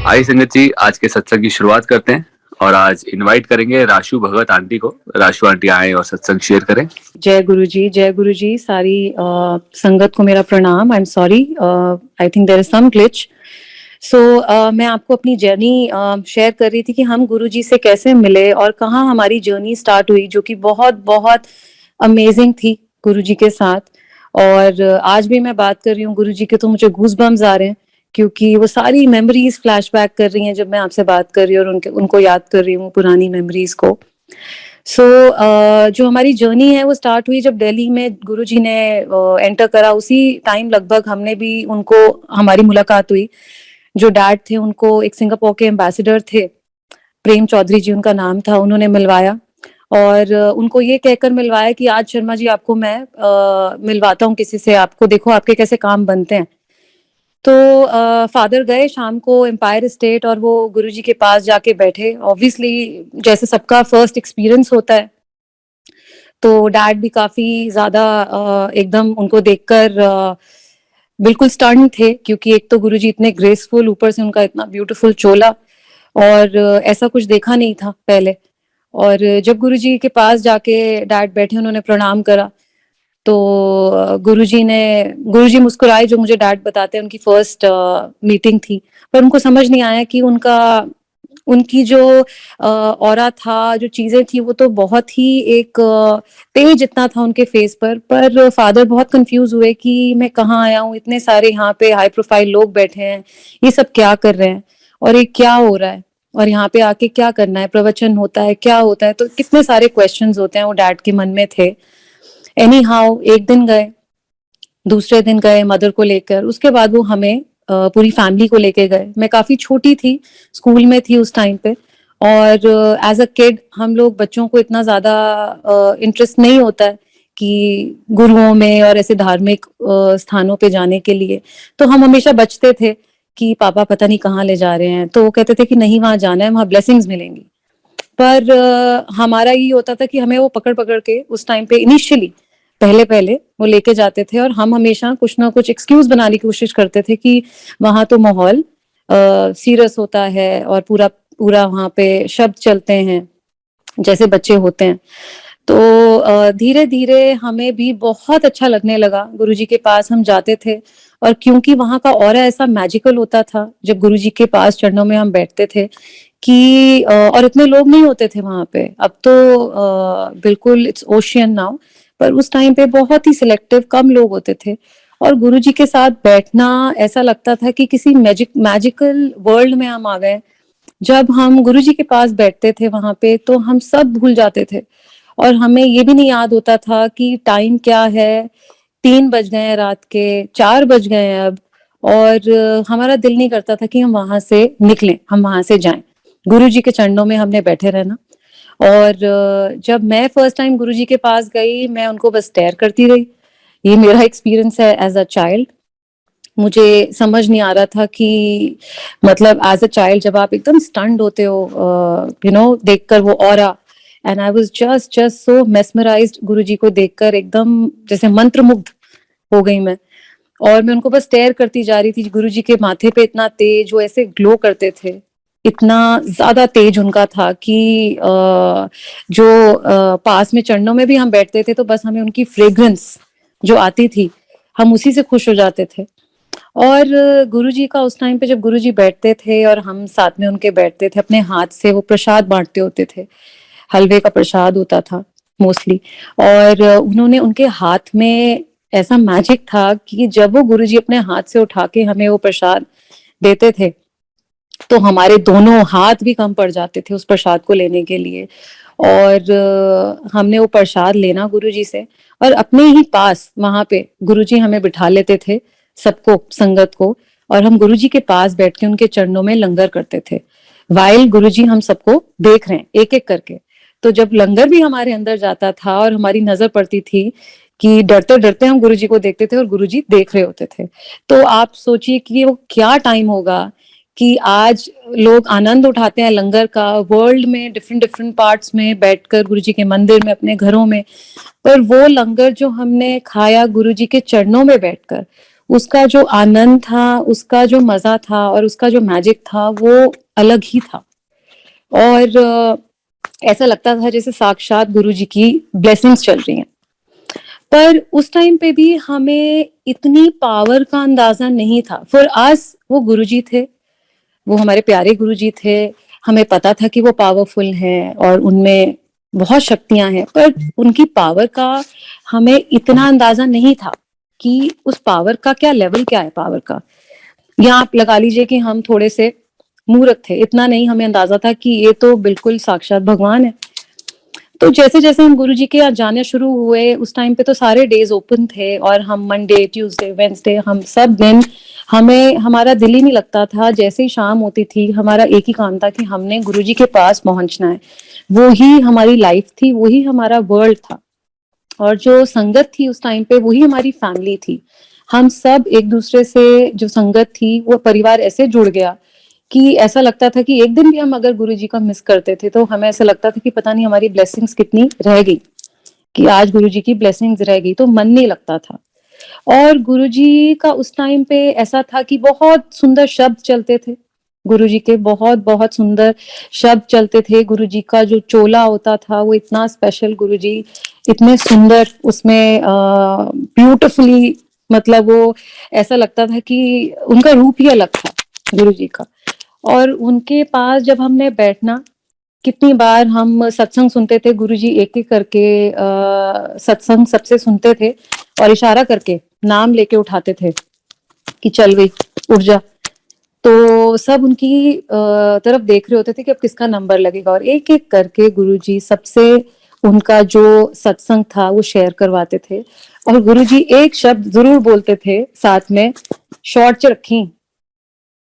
आई संगत जी, आज के सत्संग की शुरुआत करते हैं और आज इनवाइट करेंगे राशु भगत आंटी को। राशु आंटी आए और सत्संग शेयर करें। जय गुरु जी। सारी संगत को मेरा प्रणाम। I am sorry, I think there is some glitch. So मैं आपको अपनी जर्नी शेयर कर रही थी कि हम गुरु जी से कैसे मिले और कहाँ हमारी जर्नी स्टार्ट हुई, जो कि बहुत बहुत अमेजिंग थी गुरु जी के साथ। और आज भी मैं बात कर रही हूँ गुरु जी के, तो मुझे गूज बम्स आ रहे हैं, क्योंकि वो सारी मेमोरीज फ्लैशबैक कर रही हैं जब मैं आपसे बात कर रही हूँ और उनको याद कर रही हूँ पुरानी मेमोरीज को। जो हमारी जर्नी है वो स्टार्ट हुई जब दिल्ली में गुरुजी ने एंटर करा। उसी टाइम लगभग हमने भी उनको, हमारी मुलाकात हुई। जो डैड थे उनको एक सिंगापुर के एम्बेसडर थे, प्रेम चौधरी जी उनका नाम था, उन्होंने मिलवाया और उनको ये कहकर मिलवाया कि आज शर्मा जी आपको मैं मिलवाता हूँ किसी से, आपको देखो आपके कैसे काम बनते हैं। तो फादर गए शाम को एम्पायर स्टेट और वो गुरुजी के पास जाके बैठे। ऑब्वियसली जैसे सबका फर्स्ट एक्सपीरियंस होता है, तो डैड भी काफी ज्यादा एकदम उनको देखकर बिल्कुल स्टन थे, क्योंकि एक तो गुरुजी इतने ग्रेसफुल, ऊपर से उनका इतना ब्यूटीफुल चोला, और ऐसा कुछ देखा नहीं था पहले। और जब गुरुजी के पास जाके डैड बैठे, उन्होंने प्रणाम करा, तो गुरुजी मुस्कुराए, जो मुझे डैड बताते हैं उनकी फर्स्ट मीटिंग थी। पर उनको समझ नहीं आया कि उनकी जो ऑरा था, जो चीजें थी, वो तो बहुत ही एक तेज इतना था उनके फेस पर फादर बहुत कंफ्यूज हुए कि मैं कहाँ आया हूँ, इतने सारे यहाँ पे हाई प्रोफाइल लोग बैठे हैं, ये सब क्या कर रहे हैं और ये क्या हो रहा है, और यहाँ पे आके क्या करना है, प्रवचन होता है, क्या होता है। तो कितने सारे क्वेश्चंस होते हैं वो डैड के मन में थे। एनी हाउ, एक दिन गए, दूसरे दिन गए मदर को लेकर, उसके बाद वो हमें पूरी फैमिली को लेके गए। मैं काफी छोटी थी, स्कूल में थी उस टाइम पे, और एज अ किड हम लोग, बच्चों को इतना ज्यादा इंटरेस्ट नहीं होता है कि गुरुओं में और ऐसे धार्मिक स्थानों पे जाने के लिए। तो हम हमेशा बचते थे कि पापा पता नहीं कहाँ ले जा रहे हैं, तो वो कहते थे कि नहीं वहां जाना है, वहां ब्लेसिंग्स मिलेंगी। पर हमारा ये होता था कि हमें वो पकड़ पकड़ के उस टाइम पे इनिशियली पहले पहले वो लेके जाते थे, और हम हमेशा कुछ ना कुछ एक्सक्यूज बनाने की कोशिश करते थे कि वहां तो माहौल सीरियस होता है और पूरा पूरा वहां पे शब्द चलते हैं जैसे बच्चे होते हैं। तो धीरे धीरे हमें भी बहुत अच्छा लगने लगा, गुरुजी के पास हम जाते थे। और क्योंकि वहां का ऑरा ऐसा मैजिकल होता था जब गुरुजी के पास चरणों में हम बैठते थे कि और इतने लोग नहीं होते थे वहां पे। अब तो बिल्कुल इट्स ओशियन नाउ, पर उस टाइम पे बहुत ही सिलेक्टिव, कम लोग होते थे। और गुरुजी के साथ बैठना ऐसा लगता था कि किसी मैजिकल वर्ल्ड में हम आ गए। जब हम गुरुजी के पास बैठते थे वहां पे, तो हम सब भूल जाते थे, और हमें ये भी नहीं याद होता था कि टाइम क्या है, 3 बज गए हैं रात के, 4 बज गए हैं अब। और हमारा दिल नहीं करता था कि हम वहां से निकलें, हम वहां से जाएं। गुरुजी के चरणों में हमने बैठे रहना। और जब मैं फर्स्ट टाइम गुरुजी के पास गई, मैं उनको बस स्टेयर करती रही। ये मेरा एक्सपीरियंस है एज अ चाइल्ड। मुझे समझ नहीं आ रहा था कि मतलब एज अ चाइल्ड जब आप एकदम स्टन्ड होते हो, देखकर वो aura, and I was just so mesmerised Guruji को देखकर, एकदम जैसे मंत्रमुग्ध हो गई मैं। और मैं उनको बस स्टेयर करती जा रही थी। गुरुजी के माथे पे इतना तेज, वो ऐसे ग्लो करते थे, इतना ज्यादा तेज उनका था कि पास में चरणों में भी हम बैठते थे तो बस हमें उनकी फ्रेग्रेंस जो आती थी, हम उसी से खुश हो जाते थे। और गुरुजी का उस टाइम पे जब गुरुजी बैठते थे और हम साथ में उनके बैठते थे, अपने हाथ से वो प्रसाद बांटते होते थे, हलवे का प्रसाद होता था मोस्टली। और उन्होंने, उनके हाथ में ऐसा मैजिक था कि जब वो गुरुजी अपने हाथ से उठा के हमें वो प्रसाद देते थे, तो हमारे दोनों हाथ भी कम पड़ जाते थे उस प्रसाद को लेने के लिए। और हमने वो प्रसाद लेना गुरुजी से, और अपने ही पास वहां पे गुरुजी हमें बिठा लेते थे, सबको, संगत को। और हम गुरुजी के पास बैठ के उनके चरणों में लंगर करते थे, वाइल गुरुजी हम सबको देख रहे हैं एक एक करके। तो जब लंगर भी हमारे अंदर जाता था और हमारी नजर पड़ती थी कि डरते डरते हम गुरुजी को देखते थे और गुरुजी देख रहे होते थे। तो आप सोचिए कि वो क्या टाइम होगा कि आज लोग आनंद उठाते हैं लंगर का, वर्ल्ड में डिफरेंट डिफरेंट पार्ट्स में बैठकर, गुरुजी के मंदिर में, अपने घरों में। पर वो लंगर जो हमने खाया गुरुजी के चरणों में बैठकर, उसका जो आनंद था, उसका जो मजा था और उसका जो मैजिक था वो अलग ही था। और ऐसा लगता था जैसे साक्षात गुरुजी की ब्लेसिंग्स चल रही हैं। पर उस टाइम पे भी हमें इतनी पावर का अंदाजा नहीं था। फिर आज वो गुरुजी थे, वो हमारे प्यारे गुरुजी थे। हमें पता था कि वो पावरफुल हैं और उनमें बहुत शक्तियां हैं, पर उनकी पावर का हमें इतना अंदाजा नहीं था कि उस पावर का क्या लेवल क्या है पावर का। या आप लगा लीजिए कि हम थोड़े से मूर्ख थे, इतना नहीं हमें अंदाजा था कि ये तो बिल्कुल साक्षात भगवान है। तो जैसे जैसे हम गुरुजी के यहाँ जाने शुरू हुए, उस टाइम पे तो सारे डेज ओपन थे और हम मंडे, ट्यूसडे, वेंसडे, हम सब दिन, हमें हमारा दिल ही नहीं लगता था। जैसे ही शाम होती थी, हमारा एक ही काम था कि हमने गुरुजी के पास पहुंचना है। वो ही हमारी लाइफ थी, वही हमारा वर्ल्ड था। और जो संगत थी उस टाइम पे, वही हमारी फैमिली थी। हम सब एक दूसरे से जो संगत थी, वो परिवार ऐसे जुड़ गया कि ऐसा लगता था कि एक दिन भी हम अगर गुरुजी का मिस करते थे तो हमें ऐसा लगता था कि पता नहीं हमारी ब्लेसिंग्स कितनी रह गई, कि आज गुरुजी की ब्लेसिंग्स रह गई, तो मन नहीं लगता था। और गुरुजी का उस टाइम पे ऐसा था कि बहुत सुंदर शब्द चलते थे। गुरुजी के बहुत बहुत सुंदर शब्द चलते थे। गुरुजी का जो चोला होता था वो इतना स्पेशल, गुरुजी इतने सुंदर उसमें ब्यूटिफुली, मतलब वो ऐसा लगता था कि उनका रूप ही अलग था गुरुजी का। और उनके पास जब हमने बैठना, कितनी बार हम सत्संग सुनते थे, गुरुजी एक एक करके सत्संग सबसे सुनते थे और इशारा करके नाम लेके उठाते थे कि चल गई, उठ जा। तो सब उनकी तरफ देख रहे होते थे कि अब किसका नंबर लगेगा, और एक एक करके गुरुजी सबसे उनका जो सत्संग था वो शेयर करवाते थे। और गुरुजी एक शब्द जरूर बोलते थे साथ में, शॉर्ट च रखी,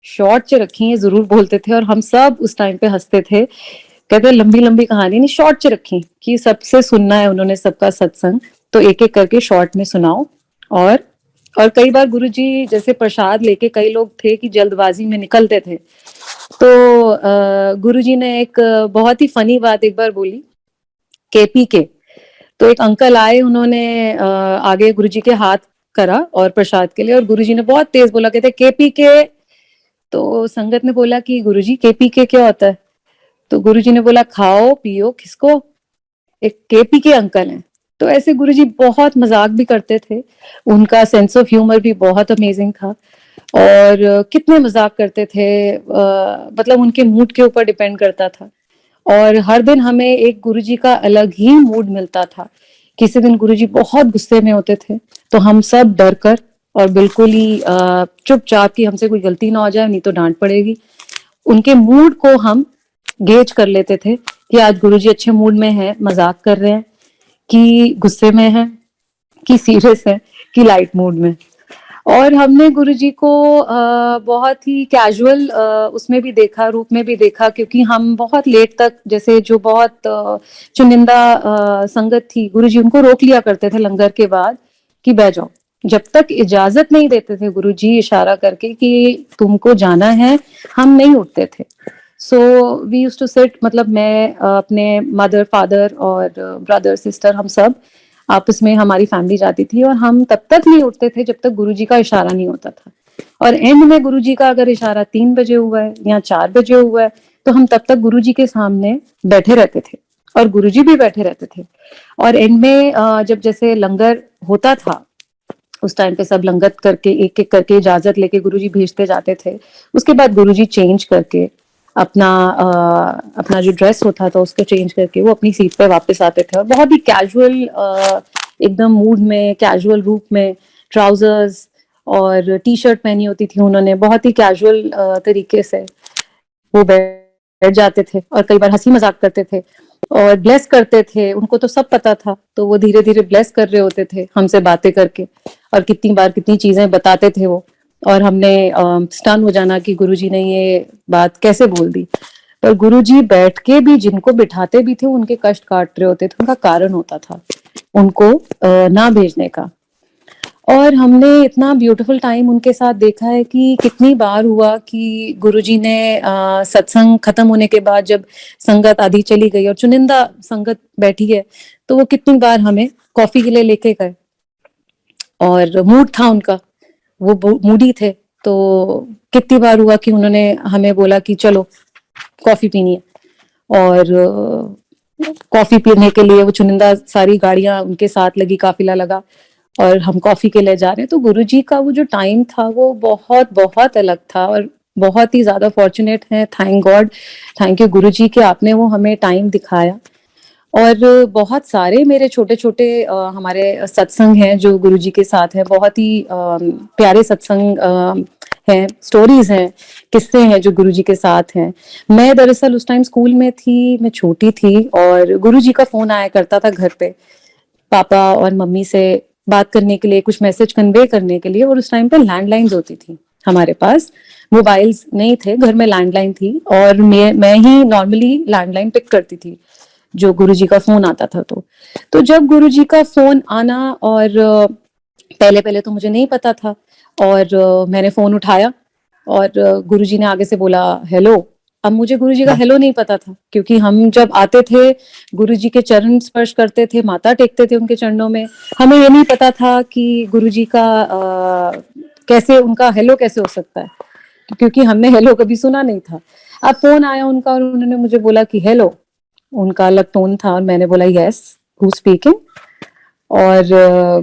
शॉर्ट च रखी, ये जरूर बोलते थे। और हम सब उस टाइम पे हंसते थे, कहते लंबी लंबी कहानी नहीं, शॉर्ट च रखी, कि सबसे सुनना है उन्होंने सबका सत्संग, तो एक एक करके शॉर्ट में सुनाओ। और और कई बार गुरुजी जैसे प्रसाद लेके, कई लोग थे कि जल्दबाजी में निकलते थे, तो गुरुजी ने एक बहुत ही फनी बात एक बार बोली, केपी के। तो एक अंकल आए, उन्होंने आगे गुरुजी के हाथ करा और प्रसाद के लिए, और गुरुजी ने बहुत तेज बोला, कहते केपी के। तो संगत ने बोला कि गुरुजी केपी के क्या होता है? तो गुरुजी ने बोला, खाओ पियो किसको, एक केपी के अंकल हैं। तो ऐसे गुरुजी बहुत मजाक भी करते थे। उनका सेंस ऑफ ह्यूमर भी बहुत अमेजिंग था। और कितने मजाक करते थे, मतलब उनके मूड के ऊपर डिपेंड करता था। और हर दिन हमें एक गुरुजी का अलग ही मूड मिलता था। किसी दिन गुरुजी बहुत गुस्से में होते थे, तो हम सब डर कर और बिल्कुल ही चुपचाप कि हमसे कोई गलती ना हो जाए, नहीं तो डांट पड़ेगी, उनके मूड को हम गेज कर लेते थे कि आज गुरुजी अच्छे मूड में हैं, मजाक कर रहे हैं, कि गुस्से में हैं, कि सीरियस है, कि लाइट मूड में। और हमने गुरुजी को बहुत ही कैजुअल उसमें भी देखा, रूप में भी देखा, क्योंकि हम बहुत लेट तक, जैसे जो बहुत चुनिंदा संगत थी, गुरुजी उनको रोक लिया करते थे लंगर के बाद कि बैठ जाओ। जब तक इजाजत नहीं देते थे गुरुजी इशारा करके कि तुमको जाना है, हम नहीं उठते थे। So we used to sit, मतलब मैं अपने मदर, फादर और ब्रदर, सिस्टर, हम सब आपस में, हमारी फैमिली जाती थी, और हम तब तक नहीं उठते थे जब तक गुरुजी का इशारा नहीं होता था। और एंड में गुरुजी का अगर इशारा 3 बजे हुआ है या 4 बजे हुआ है, तो हम तब तक गुरुजी के सामने बैठे रहते थे और गुरुजी भी बैठे रहते थे। और एंड में जब जैसे लंगर होता था, उस टाइम पे सब लंगर करके एक एक करके इजाजत लेके गुरुजी भेजते जाते थे। उसके बाद गुरुजी चेंज करके अपना जो ड्रेस होता था उसको चेंज करके वो अपनी सीट पे वापस आते थे, और बहुत ही कैजुअल एकदम मूड में, कैजुअल रूप में, ट्राउजर्स और टी शर्ट पहनी होती थी उन्होंने, बहुत ही कैजुअल तरीके से वो बैठ जाते थे, और कई बार हंसी मजाक करते थे और ब्लेस करते थे। उनको तो सब पता था, तो वो धीरे धीरे ब्लेस कर रहे होते थे हमसे बातें करके, और कितनी बार कितनी चीजें बताते थे वो, और हमने स्टन हो जाना कि गुरुजी ने ये बात कैसे बोल दी। पर गुरुजी बैठ के भी, जिनको बिठाते भी थे, उनके कष्ट काट रहे होते थे, उनका कारण होता था उनको ना भेजने का। और हमने इतना ब्यूटीफुल टाइम उनके साथ देखा है कि कितनी बार हुआ कि गुरुजी ने सत्संग खत्म होने के बाद जब संगत आधी चली गई और चुनिंदा संगत बैठी है, तो वो कितनी बार हमें कॉफी के लिए लेके गए, और मूड था उनका, वो मूडी थे, तो कितनी बार हुआ कि उन्होंने हमें बोला कि चलो कॉफी पीनी है, और कॉफी पीने के लिए वो चुनिंदा सारी गाड़ियां उनके साथ लगी, काफिला लगा, और हम कॉफी के लिए जा रहे हैं। तो गुरुजी का वो जो टाइम था वो बहुत बहुत अलग था, और बहुत ही ज्यादा फॉर्चुनेट है, थैंक गॉड, थैंक यू गुरुजी कि आपने वो हमें टाइम दिखाया। और बहुत सारे मेरे छोटे छोटे हमारे सत्संग हैं जो गुरुजी के साथ हैं, बहुत ही प्यारे सत्संग हैं, स्टोरीज हैं, किस्से हैं जो गुरुजी के साथ हैं। मैं दरअसल उस टाइम स्कूल में थी, मैं छोटी थी, और गुरुजी का फोन आया करता था घर पे, पापा और मम्मी से बात करने के लिए, कुछ मैसेज कन्वे करने के लिए। और उस टाइम पे लैंडलाइंस होती थी हमारे पास, मोबाइल्स नहीं थे घर में, लैंडलाइन थी, और मैं ही नॉर्मली लैंडलाइन पिक करती थी जो गुरुजी का फोन आता था। तो जब गुरुजी का फोन आना, और पहले पहले तो मुझे नहीं पता था, और मैंने फोन उठाया, और गुरुजी ने आगे से बोला हेलो। अब मुझे गुरुजी का हेलो नहीं पता था, क्योंकि हम जब आते थे गुरुजी के चरण स्पर्श करते थे, माथा टेकते थे उनके चरणों में, हमें ये नहीं पता था कि गुरुजी का कैसे, उनका हेलो कैसे हो सकता है, क्योंकि हमने हेलो कभी सुना नहीं था। अब फोन आया उनका, और उन्होंने मुझे बोला कि हेलो, उनका अलग टोन था, और मैंने बोला यस, हु स्पीकिंग। और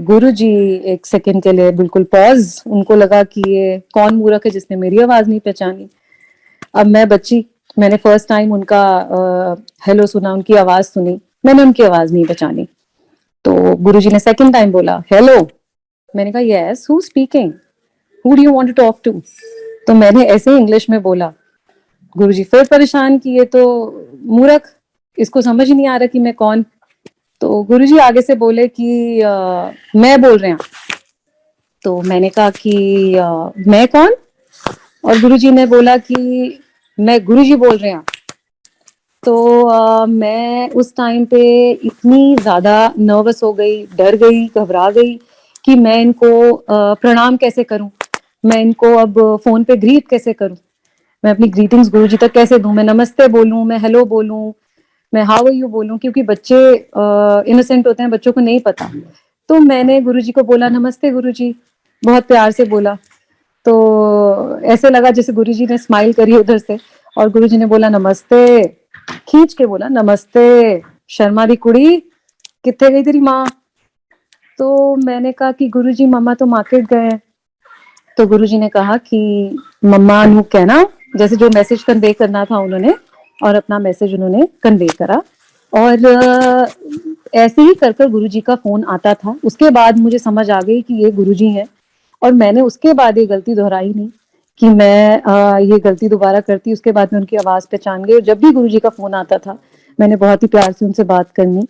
गुरुजी एक सेकंड के लिए बिल्कुल पॉज, उनको लगा कि ये कौन मूर्ख है जिसने मेरी आवाज नहीं पहचानी। अब मैं बच्ची, मैंने फर्स्ट टाइम उनका हेलो सुना, उनकी आवाज सुनी, मैंने उनकी आवाज नहीं पहचानी। तो गुरुजी ने सेकंड टाइम बोला हेलो, मैंने कहा yes, who speaking, who do you want to talk to. तो मैंने ऐसे ही इंग्लिश में बोला। गुरुजी फिर परेशान कि ये तो मूर्ख, इसको समझ ही नहीं आ रहा कि मैं कौन। तो गुरुजी आगे से बोले कि मैं बोल रहे हैं। तो मैंने कहा कि मैं कौन। और गुरुजी ने बोला कि मैं गुरुजी बोल रहे हैं। तो मैं उस टाइम पे इतनी ज्यादा नर्वस हो गई, डर गई, घबरा गई कि मैं इनको प्रणाम कैसे करूं, मैं इनको अब फोन पे ग्रीट कैसे करूं, मैं अपनी ग्रीटिंग्स गुरुजी तक कैसे दूं, मैं नमस्ते बोलूं, मैं हेलो बोलूं, मैं हाउ आर यू बोलूं, क्योंकि बच्चे इनोसेंट होते हैं, बच्चों को नहीं पता। तो मैंने गुरुजी को बोला नमस्ते गुरुजी, बहुत प्यार से बोला। तो ऐसे लगा जैसे गुरुजी ने स्माइल करी उधर से, और गुरुजी ने बोला नमस्ते, खींच के बोला नमस्ते शर्मा दी कुड़ी, कित्थे गई तेरी माँ। तो मैंने कहा कि गुरुजी मम्मा तो मार्केट गए हैं। तो गुरुजी ने कहा कि मम्मा नु कहना, जैसे जो मैसेज कन्वे करना था उन्होंने, और अपना मैसेज उन्होंने कन्वे करा। और ऐसे ही कर कर गुरुजी का फोन आता था। उसके बाद मुझे समझ आ गई कि ये गुरुजी हैं, और मैंने उसके बाद ये गलती दोहराई नहीं कि मैं ये गलती दोबारा करती। उसके बाद में उनकी आवाज पहचान गई, और जब भी गुरुजी का फोन आता था मैंने बहुत ही प्यार से उनसे बात करनी,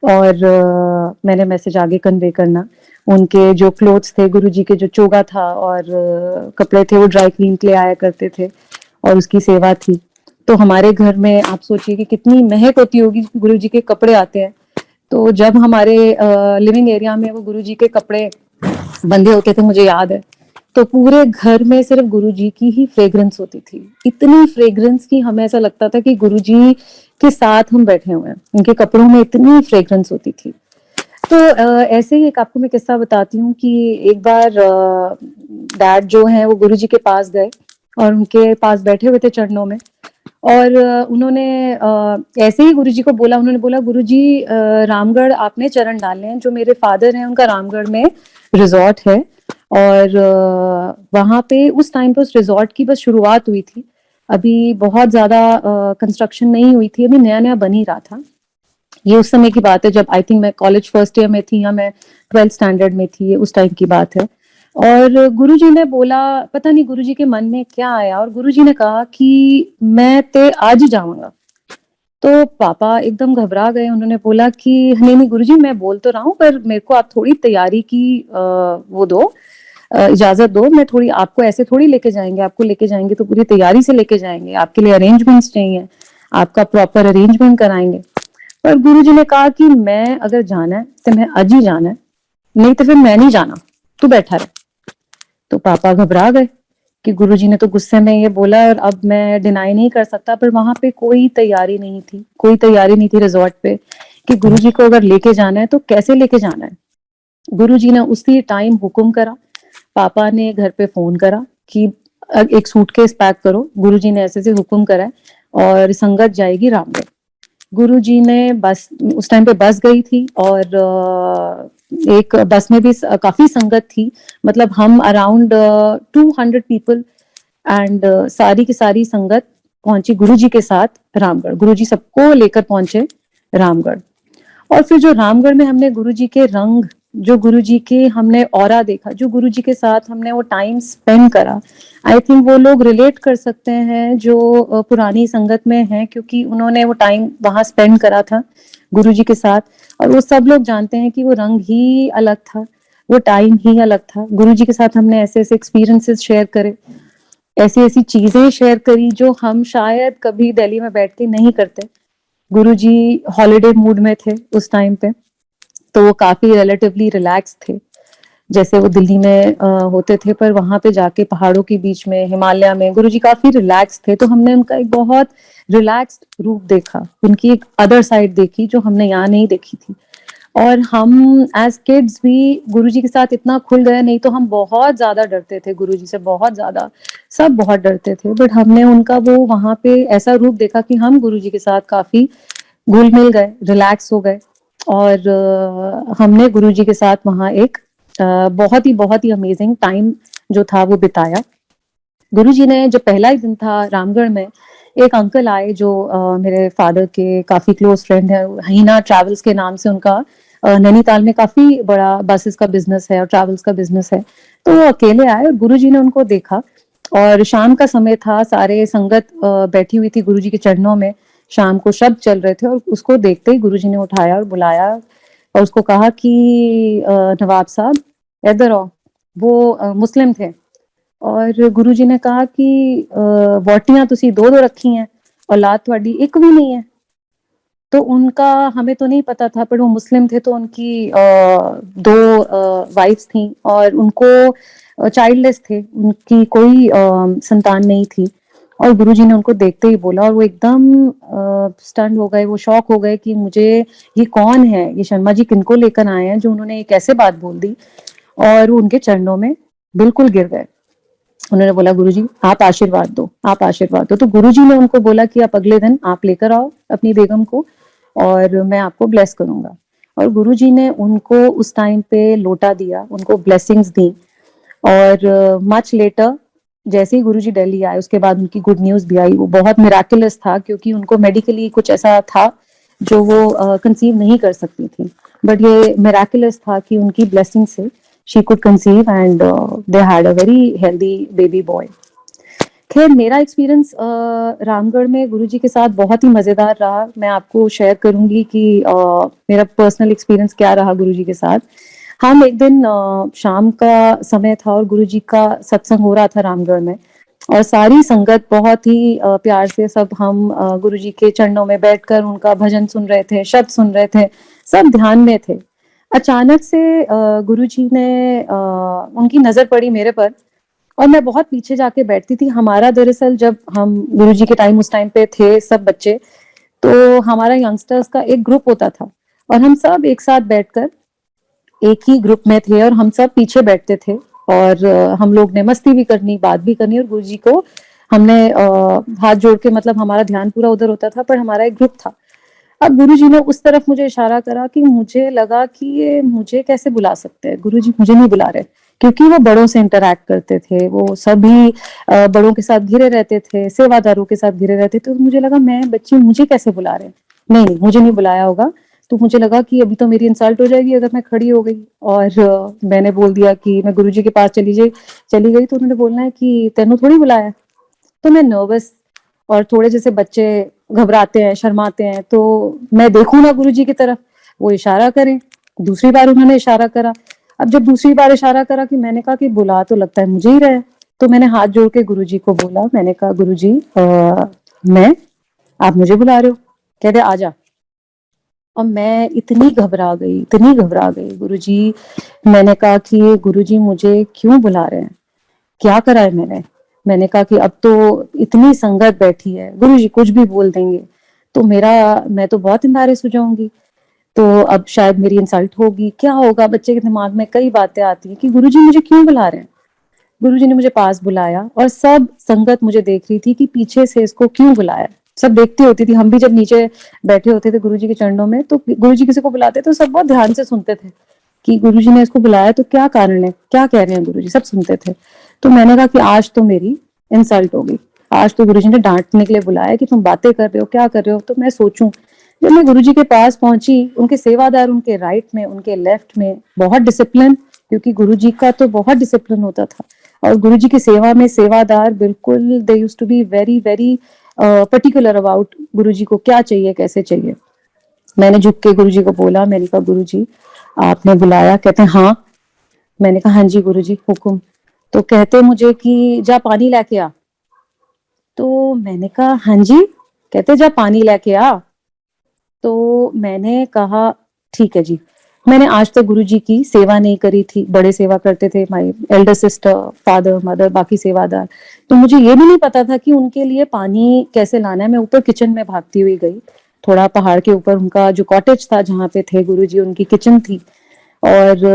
और मैंने मैसेज आगे कन्वे करना। उनके जो क्लोथ्स थे, गुरुजी के जो चोगा था और कपड़े थे, वो ड्राई क्लीन के लिए आया करते थे, और उसकी सेवा थी। तो हमारे घर में आप सोचिए कि कितनी महक होती होगी, गुरुजी के कपड़े आते हैं। तो जब हमारे लिविंग एरिया में वो गुरुजी के कपड़े बंधे होते थे, मुझे याद है, तो पूरे घर में सिर्फ गुरुजी की ही फ्रेग्रेंस होती थी, इतनी फ्रेग्रेंस की हमें ऐसा लगता था कि गुरुजी के साथ हम बैठे हुए हैं, उनके कपड़ों में इतनी फ्रेग्रेंस होती थी। तो ऐसे ही एक आपको मैं किस्सा बताती हूँ कि एक बार डैड जो है वो गुरुजी के पास गए, और उनके पास बैठे हुए थे चरणों में, और उन्होंने ऐसे ही गुरुजी को बोला, उन्होंने बोला गुरुजी रामगढ़ आपने चरण डालने हैं, जो मेरे फादर हैं उनका रामगढ़ में रिजॉर्ट है, और वहां पे उस टाइम पे उस रिजॉर्ट की बस शुरुआत हुई थी, अभी बहुत ज्यादा कंस्ट्रक्शन नहीं हुई थी, अभी नया नया बन ही रहा था। ये उस समय की बात है जब आई थिंक मैं कॉलेज फर्स्ट ईयर में थी, या मैं 12th स्टैंडर्ड में थी, ये उस टाइम की बात है। और गुरुजी ने बोला, पता नहीं गुरुजी के मन में क्या आया, और गुरुजी ने कहा कि मैं ते आज ही जाऊंगा। तो पापा एकदम घबरा गए, उन्होंने बोला कि नहीं नहीं गुरुजी, मैं बोल तो रहा हूँ, पर मेरे को आप थोड़ी तैयारी की वो दो, इजाजत दो, मैं थोड़ी, आपको ऐसे थोड़ी लेके जाएंगे, आपको लेके जाएंगे तो पूरी तैयारी से लेके जाएंगे, आपके लिए अरेंजमेंट्स चाहिए, आपका प्रॉपर अरेंजमेंट कराएंगे। पर गुरुजी ने कहा कि मैं अगर जाना है तो मैं आज ही जाना है, नहीं तो फिर मैं नहीं जाना, तू बैठा रहे। तो पापा घबरा गए कि गुरुजी ने तो गुस्से में ये बोला, और अब मैं डिनाई नहीं कर सकता, पर वहां पे कोई तैयारी नहीं थी, कोई तैयारी नहीं थी रिजॉर्ट पे कि गुरुजी को अगर लेके जाना है तो कैसे लेके जाना है। गुरुजी ने उसी टाइम हुक्म करा, पापा ने घर पे फोन करा कि एक सूटकेस पैक करो, गुरुजी ने ऐसे से हुक्म करा है और संगत जाएगी रामगढ़। गुरुजी ने बस, उस टाइम पे बस गई थी और एक बस में भी काफी संगत थी, मतलब हम अराउंड 200 पीपल एंड सारी की सारी संगत पहुंची गुरुजी के साथ रामगढ़। गुरुजी सबको लेकर पहुंचे रामगढ़। और फिर जो रामगढ़ में हमने गुरुजी के रंग, जो गुरुजी के हमने ऑरा देखा, जो गुरुजी के साथ हमने वो टाइम स्पेंड करा, आई थिंक वो लोग रिलेट कर सकते हैं जो पुरानी संगत में हैं, क्योंकि उन्होंने वो टाइम वहां स्पेंड करा था गुरुजी के साथ। और वो सब लोग जानते हैं कि वो रंग ही अलग था, वो टाइम ही अलग था। गुरुजी के साथ हमने ऐसे ऐसे एक्सपीरियंसेस शेयर करे, ऐसी ऐसी चीजें शेयर करी जो हम शायद कभी दिल्ली में बैठ के नहीं करते। गुरुजी हॉलिडे मूड में थे उस टाइम पे, तो वो काफी रिलेटिवली रिलैक्स थे, जैसे वो दिल्ली में होते थे, पर वहां पे जाके पहाड़ों के बीच में, हिमालय में गुरुजी काफी रिलैक्स थे। तो हमने उनका एक बहुत रिलैक्स्ड रूप देखा, उनकी एक अदर साइड देखी जो हमने यहाँ नहीं देखी थी। और हम एज किड्स भी गुरुजी के साथ इतना खुल गए, नहीं तो हम बहुत ज्यादा डरते थे गुरुजी से, बहुत ज्यादा, सब बहुत डरते थे। बट हमने उनका वो वहां पे ऐसा रूप देखा कि हम गुरुजी के साथ काफी घुल मिल गए, रिलैक्स हो गए। और हमने गुरुजी के साथ वहां एक बहुत ही अमेजिंग टाइम जो था वो बिताया। गुरुजी ने जो पहला ही दिन था रामगढ़ में, एक अंकल आए जो मेरे फादर के काफी क्लोज फ्रेंड है, हीना ट्रैवल्स के नाम से उनका नैनीताल में काफी बड़ा बसेस का बिजनेस है और ट्रैवल्स का बिजनेस है। तो वो अकेले आए और गुरुजी ने उनको देखा, और शाम का समय था, सारे संगत बैठी हुई थी गुरुजी के चरणों में, शाम को शब्द चल रहे थे। और उसको देखते ही गुरुजी ने उठाया और बुलाया और उसको कहा कि नवाब साहब इधर आओ। वो मुस्लिम थे और गुरुजी ने कहा कि वोटियां तुसी दो दो रखी हैं, औलाद थोड़ी एक भी नहीं है। तो उनका हमें तो नहीं पता था, पर वो मुस्लिम थे तो उनकी दो वाइफ्स थी और उनको चाइल्डलेस थे, उनकी कोई संतान नहीं थी। और गुरुजी ने उनको देखते ही बोला, और वो एकदम स्टन हो गए, वो शॉक हो गए कि मुझे ये कौन है, ये शर्मा जी किनको लेकर आए हैं जो उन्होंने एक ऐसे बात बोल दी। और वो उनके चरणों में बिल्कुल गिर गए। उन्होंने बोला गुरुजी आप आशीर्वाद दो, आप आशीर्वाद दो। तो गुरुजी ने उनको बोला कि आप अगले दिन आप लेकर आओ अपनी बेगम को और मैं आपको ब्लेस करूंगा। और गुरुजी ने उनको उस टाइम पे लोटा दिया, उनको ब्लेसिंग्स दी। और मच लेटर जैसे ही गुरुजी दिल्ली आए, उसके बाद उनकी गुड न्यूज भी आई। वो बहुत मिराकुलस था, क्योंकि उनको मेडिकली कुछ ऐसा था जो वो कंसीव नहीं कर सकती थी, बट ये मिराकुलस था कि उनकी ब्लेसिंग से she could conceive and they had a very healthy baby boy. खैर मेरा एक्सपीरियंस रामगढ़ में गुरुजी के साथ बहुत ही मजेदार रहा। मैं आपको शेयर करूंगी कि मेरा पर्सनल एक्सपीरियंस क्या रहा गुरुजी के साथ। हम एक दिन शाम का समय था और गुरुजी का सत्संग हो रहा था रामगढ़ में, और सारी संगत बहुत ही प्यार से सब हम गुरुजी के चरणों में बैठकर उनका भजन सुन रहे थे, शब्द सुन रहे थे, सब ध्यान में थे। अचानक से गुरुजी ने उनकी नजर पड़ी मेरे पर, और मैं बहुत पीछे जाके बैठती थी। हमारा दरअसल जब हम गुरुजी के टाइम, उस टाइम पे थे सब बच्चे, तो हमारा यंगस्टर्स का एक ग्रुप होता था और हम सब एक साथ बैठकर एक ही ग्रुप में थे और हम सब पीछे बैठते थे। और हम लोग ने मस्ती भी करनी, बात भी करनी, और गुरुजी को हमने हाथ जोड़ के, मतलब हमारा ध्यान पूरा उधर होता था, पर हमारा एक ग्रुप था। अब गुरुजी ने उस तरफ मुझे इशारा करा कि मुझे लगा कि ये मुझे कैसे बुला सकते हैं, गुरुजी मुझे नहीं बुला रहे, क्योंकि वो बड़ों से इंटरैक्ट करते थे, वो सभी बड़ों के साथ घिरे रहते थे, सेवादारों के साथ घिरे रहते थे। तो मुझे लगा मैं बच्ची, मुझे कैसे बुला रहे हैं, नहीं नहीं मुझे नहीं बुलाया होगा। तो मुझे लगा कि अभी तो मेरी इंसल्ट हो जाएगी अगर मैं खड़ी हो गई। और मैंने बोल दिया कि मैं गुरुजी के पास चली गई। तो उन्होंने बोलना है कि तेनू थोड़ी बुलाया। तो मैं नर्वस, और थोड़े जैसे बच्चे घबराते हैं, शर्माते हैं, तो मैं देखूं ना गुरुजी की तरफ, वो इशारा करें। दूसरी बार उन्होंने इशारा करा। अब जब दूसरी बार इशारा करा कि मैंने कहा कि बुला तो लगता है मुझे ही रहे, तो मैंने हाथ जोड़ के गुरुजी को बोला, मैंने कहा गुरुजी मैं, आप मुझे बुला रहे हो? कहते आजा। और मैं इतनी घबरा गई, इतनी घबरा गई गुरुजी। मैंने कहा कि गुरुजी मुझे क्यों बुला रहे हैं, क्या करा है मैंने कहा कि अब तो इतनी संगत बैठी है, गुरुजी कुछ भी बोल देंगे तो मैं तो बहुत एम्बैरेस हो जाऊंगी, तो अब शायद मेरी इंसल्ट होगी, क्या होगा। बच्चे के दिमाग में कई बातें आती हैं कि गुरुजी मुझे क्यों बुला रहे हैं। गुरुजी ने मुझे पास बुलाया और सब संगत मुझे देख रही थी कि पीछे से इसको क्यों बुलाया। सब देखती होती थी, हम भी जब नीचे बैठे होते थे गुरुजी के चरणों में, तो गुरुजी किसी को बुलाते तो सब बहुत ध्यान से सुनते थे कि गुरुजी ने इसको बुलाया तो क्या कारण है, क्या कह रहे हैं गुरुजी, सब सुनते थे। तो मैंने कहा कि आज तो मेरी इंसल्ट होगी, आज तो गुरुजी ने डांटने के लिए बुलाया कि तुम बातें कर रहे हो, क्या कर रहे हो। तो मैं सोचूं, जब मैं गुरुजी के पास पहुंची, उनके सेवादार उनके राइट में, उनके लेफ्ट में, बहुत डिसिप्लिन, क्योंकि गुरुजी का तो बहुत डिसिप्लिन होता था। और गुरुजी की सेवा में सेवादार बिल्कुल, they used to be very very particular about Guruji को क्या चाहिए, कैसे चाहिए। मैंने झुक के गुरुजी को बोला, मैंने कहा गुरुजी आपने बुलाया? कहते हैं हाँ। मैंने कहा हाँ जी गुरुजी, हुक्म। तो कहते मुझे कि जा पानी लेके आ। तो मैंने कहा हाँ जी। कहते जा पानी लेके आ। तो मैंने कहा ठीक है जी। मैंने आज तक गुरुजी की सेवा नहीं करी थी, बड़े सेवा करते थे, my Elder sister, father, mother, बाकी सेवादार। तो मुझे ये भी नहीं पता था कि उनके लिए पानी कैसे लाना है। मैं ऊपर किचन में भागती हुई गई, थोड़ा पहाड़ के ऊपर उनका जो कॉटेज था जहाँ पे थे गुरुजी, उनकी किचन थी। और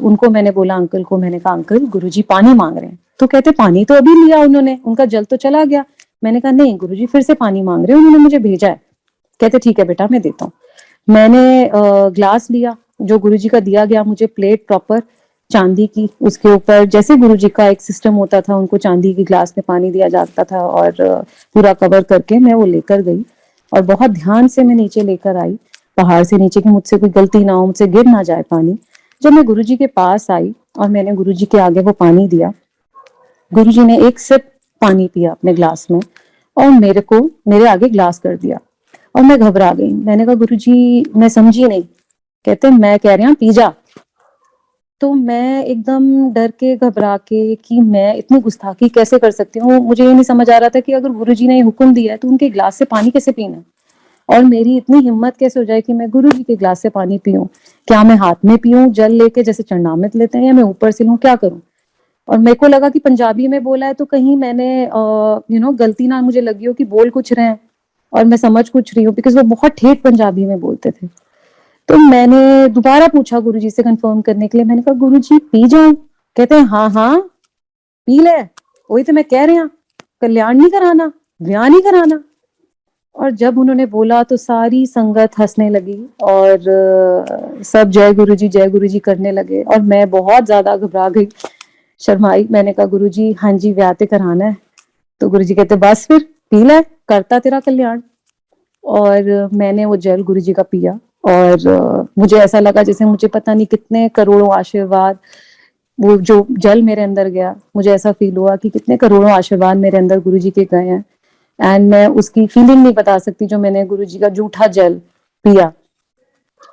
उनको मैंने बोला, अंकल को मैंने कहा अंकल गुरुजी पानी मांग रहे हैं। तो कहते पानी तो अभी लिया उन्होंने, उनका जल तो चला गया। मैंने कहा नहीं गुरुजी फिर से पानी मांग रहे हैं, उन्होंने मुझे भेजा है। कहते ठीक है बेटा मैं देता हूँ। मैंने ग्लास लिया, जो गुरुजी का दिया गया मुझे, प्लेट प्रॉपर चांदी की, उसके ऊपर जैसे गुरुजी का एक सिस्टम होता था, उनको चांदी की ग्लास में पानी दिया जाता था, और पूरा कवर करके मैं वो लेकर गई। और बहुत ध्यान से मैं नीचे लेकर आई, पहाड़ से नीचे, की मुझसे कोई गलती ना हो, मुझसे गिर ना जाए पानी। जब मैं गुरुजी के पास आई और मैंने गुरुजी के आगे वो पानी दिया, गुरुजी ने एक सिप पानी पिया अपने ग्लास में और मेरे आगे ग्लास कर दिया। और मैं घबरा गई। मैंने कहा गुरुजी मैं समझी नहीं। कहते मैं कह रही हूँ पी जा। तो मैं एकदम डर के, घबरा के, कि मैं इतनी गुस्ताखी कैसे कर सकती हूँ। मुझे ये नहीं समझ आ रहा था कि अगर गुरुजी ने हुक्म दिया है तो उनके ग्लास से पानी कैसे पीना है, और मेरी इतनी हिम्मत कैसे हो जाए कि मैं गुरुजी के ग्लास से पानी पीऊं। क्या मैं हाथ में पीऊं जल लेके जैसे चरणामृत लेते हैं, या मैं ऊपर से लूं, क्या करूं। और मेरे को लगा कि पंजाबी में बोला है तो कहीं मैंने गलती ना मुझे लगी हो कि बोल कुछ रहे हैं और मैं समझ कुछ रही हूँ, बिकॉज वो बहुत ठेठ पंजाबी में बोलते थे। तो मैंने दोबारा पूछा गुरुजी से कंफर्म करने के लिए, मैंने कहा गुरुजी पी जाऊं? कहते हैं हाँ हाँ पी ले, वही तो मैं कह रही हूँ, कल्याण नहीं कराना, ब्याह नहीं कराना। और जब उन्होंने बोला तो सारी संगत हंसने लगी और सब जय गुरु जी करने लगे, और मैं बहुत ज्यादा घबरा गई, शर्माई। मैंने कहा गुरुजी हाँ जी ब्याह ते कराना है। तो गुरुजी कहते बस फिर पी ले, करता तेरा कल्याण। और मैंने वो जल गुरुजी का पिया, और मुझे ऐसा लगा जैसे मुझे पता नहीं कितने करोड़ों आशीर्वाद, वो जो जल मेरे अंदर गया, मुझे ऐसा फील हुआ कि कितने करोड़ों आशीर्वाद मेरे अंदर गुरुजी के गए हैं। एंड मैं उसकी फीलिंग नहीं बता सकती, जो मैंने गुरुजी का जूठा जल पिया,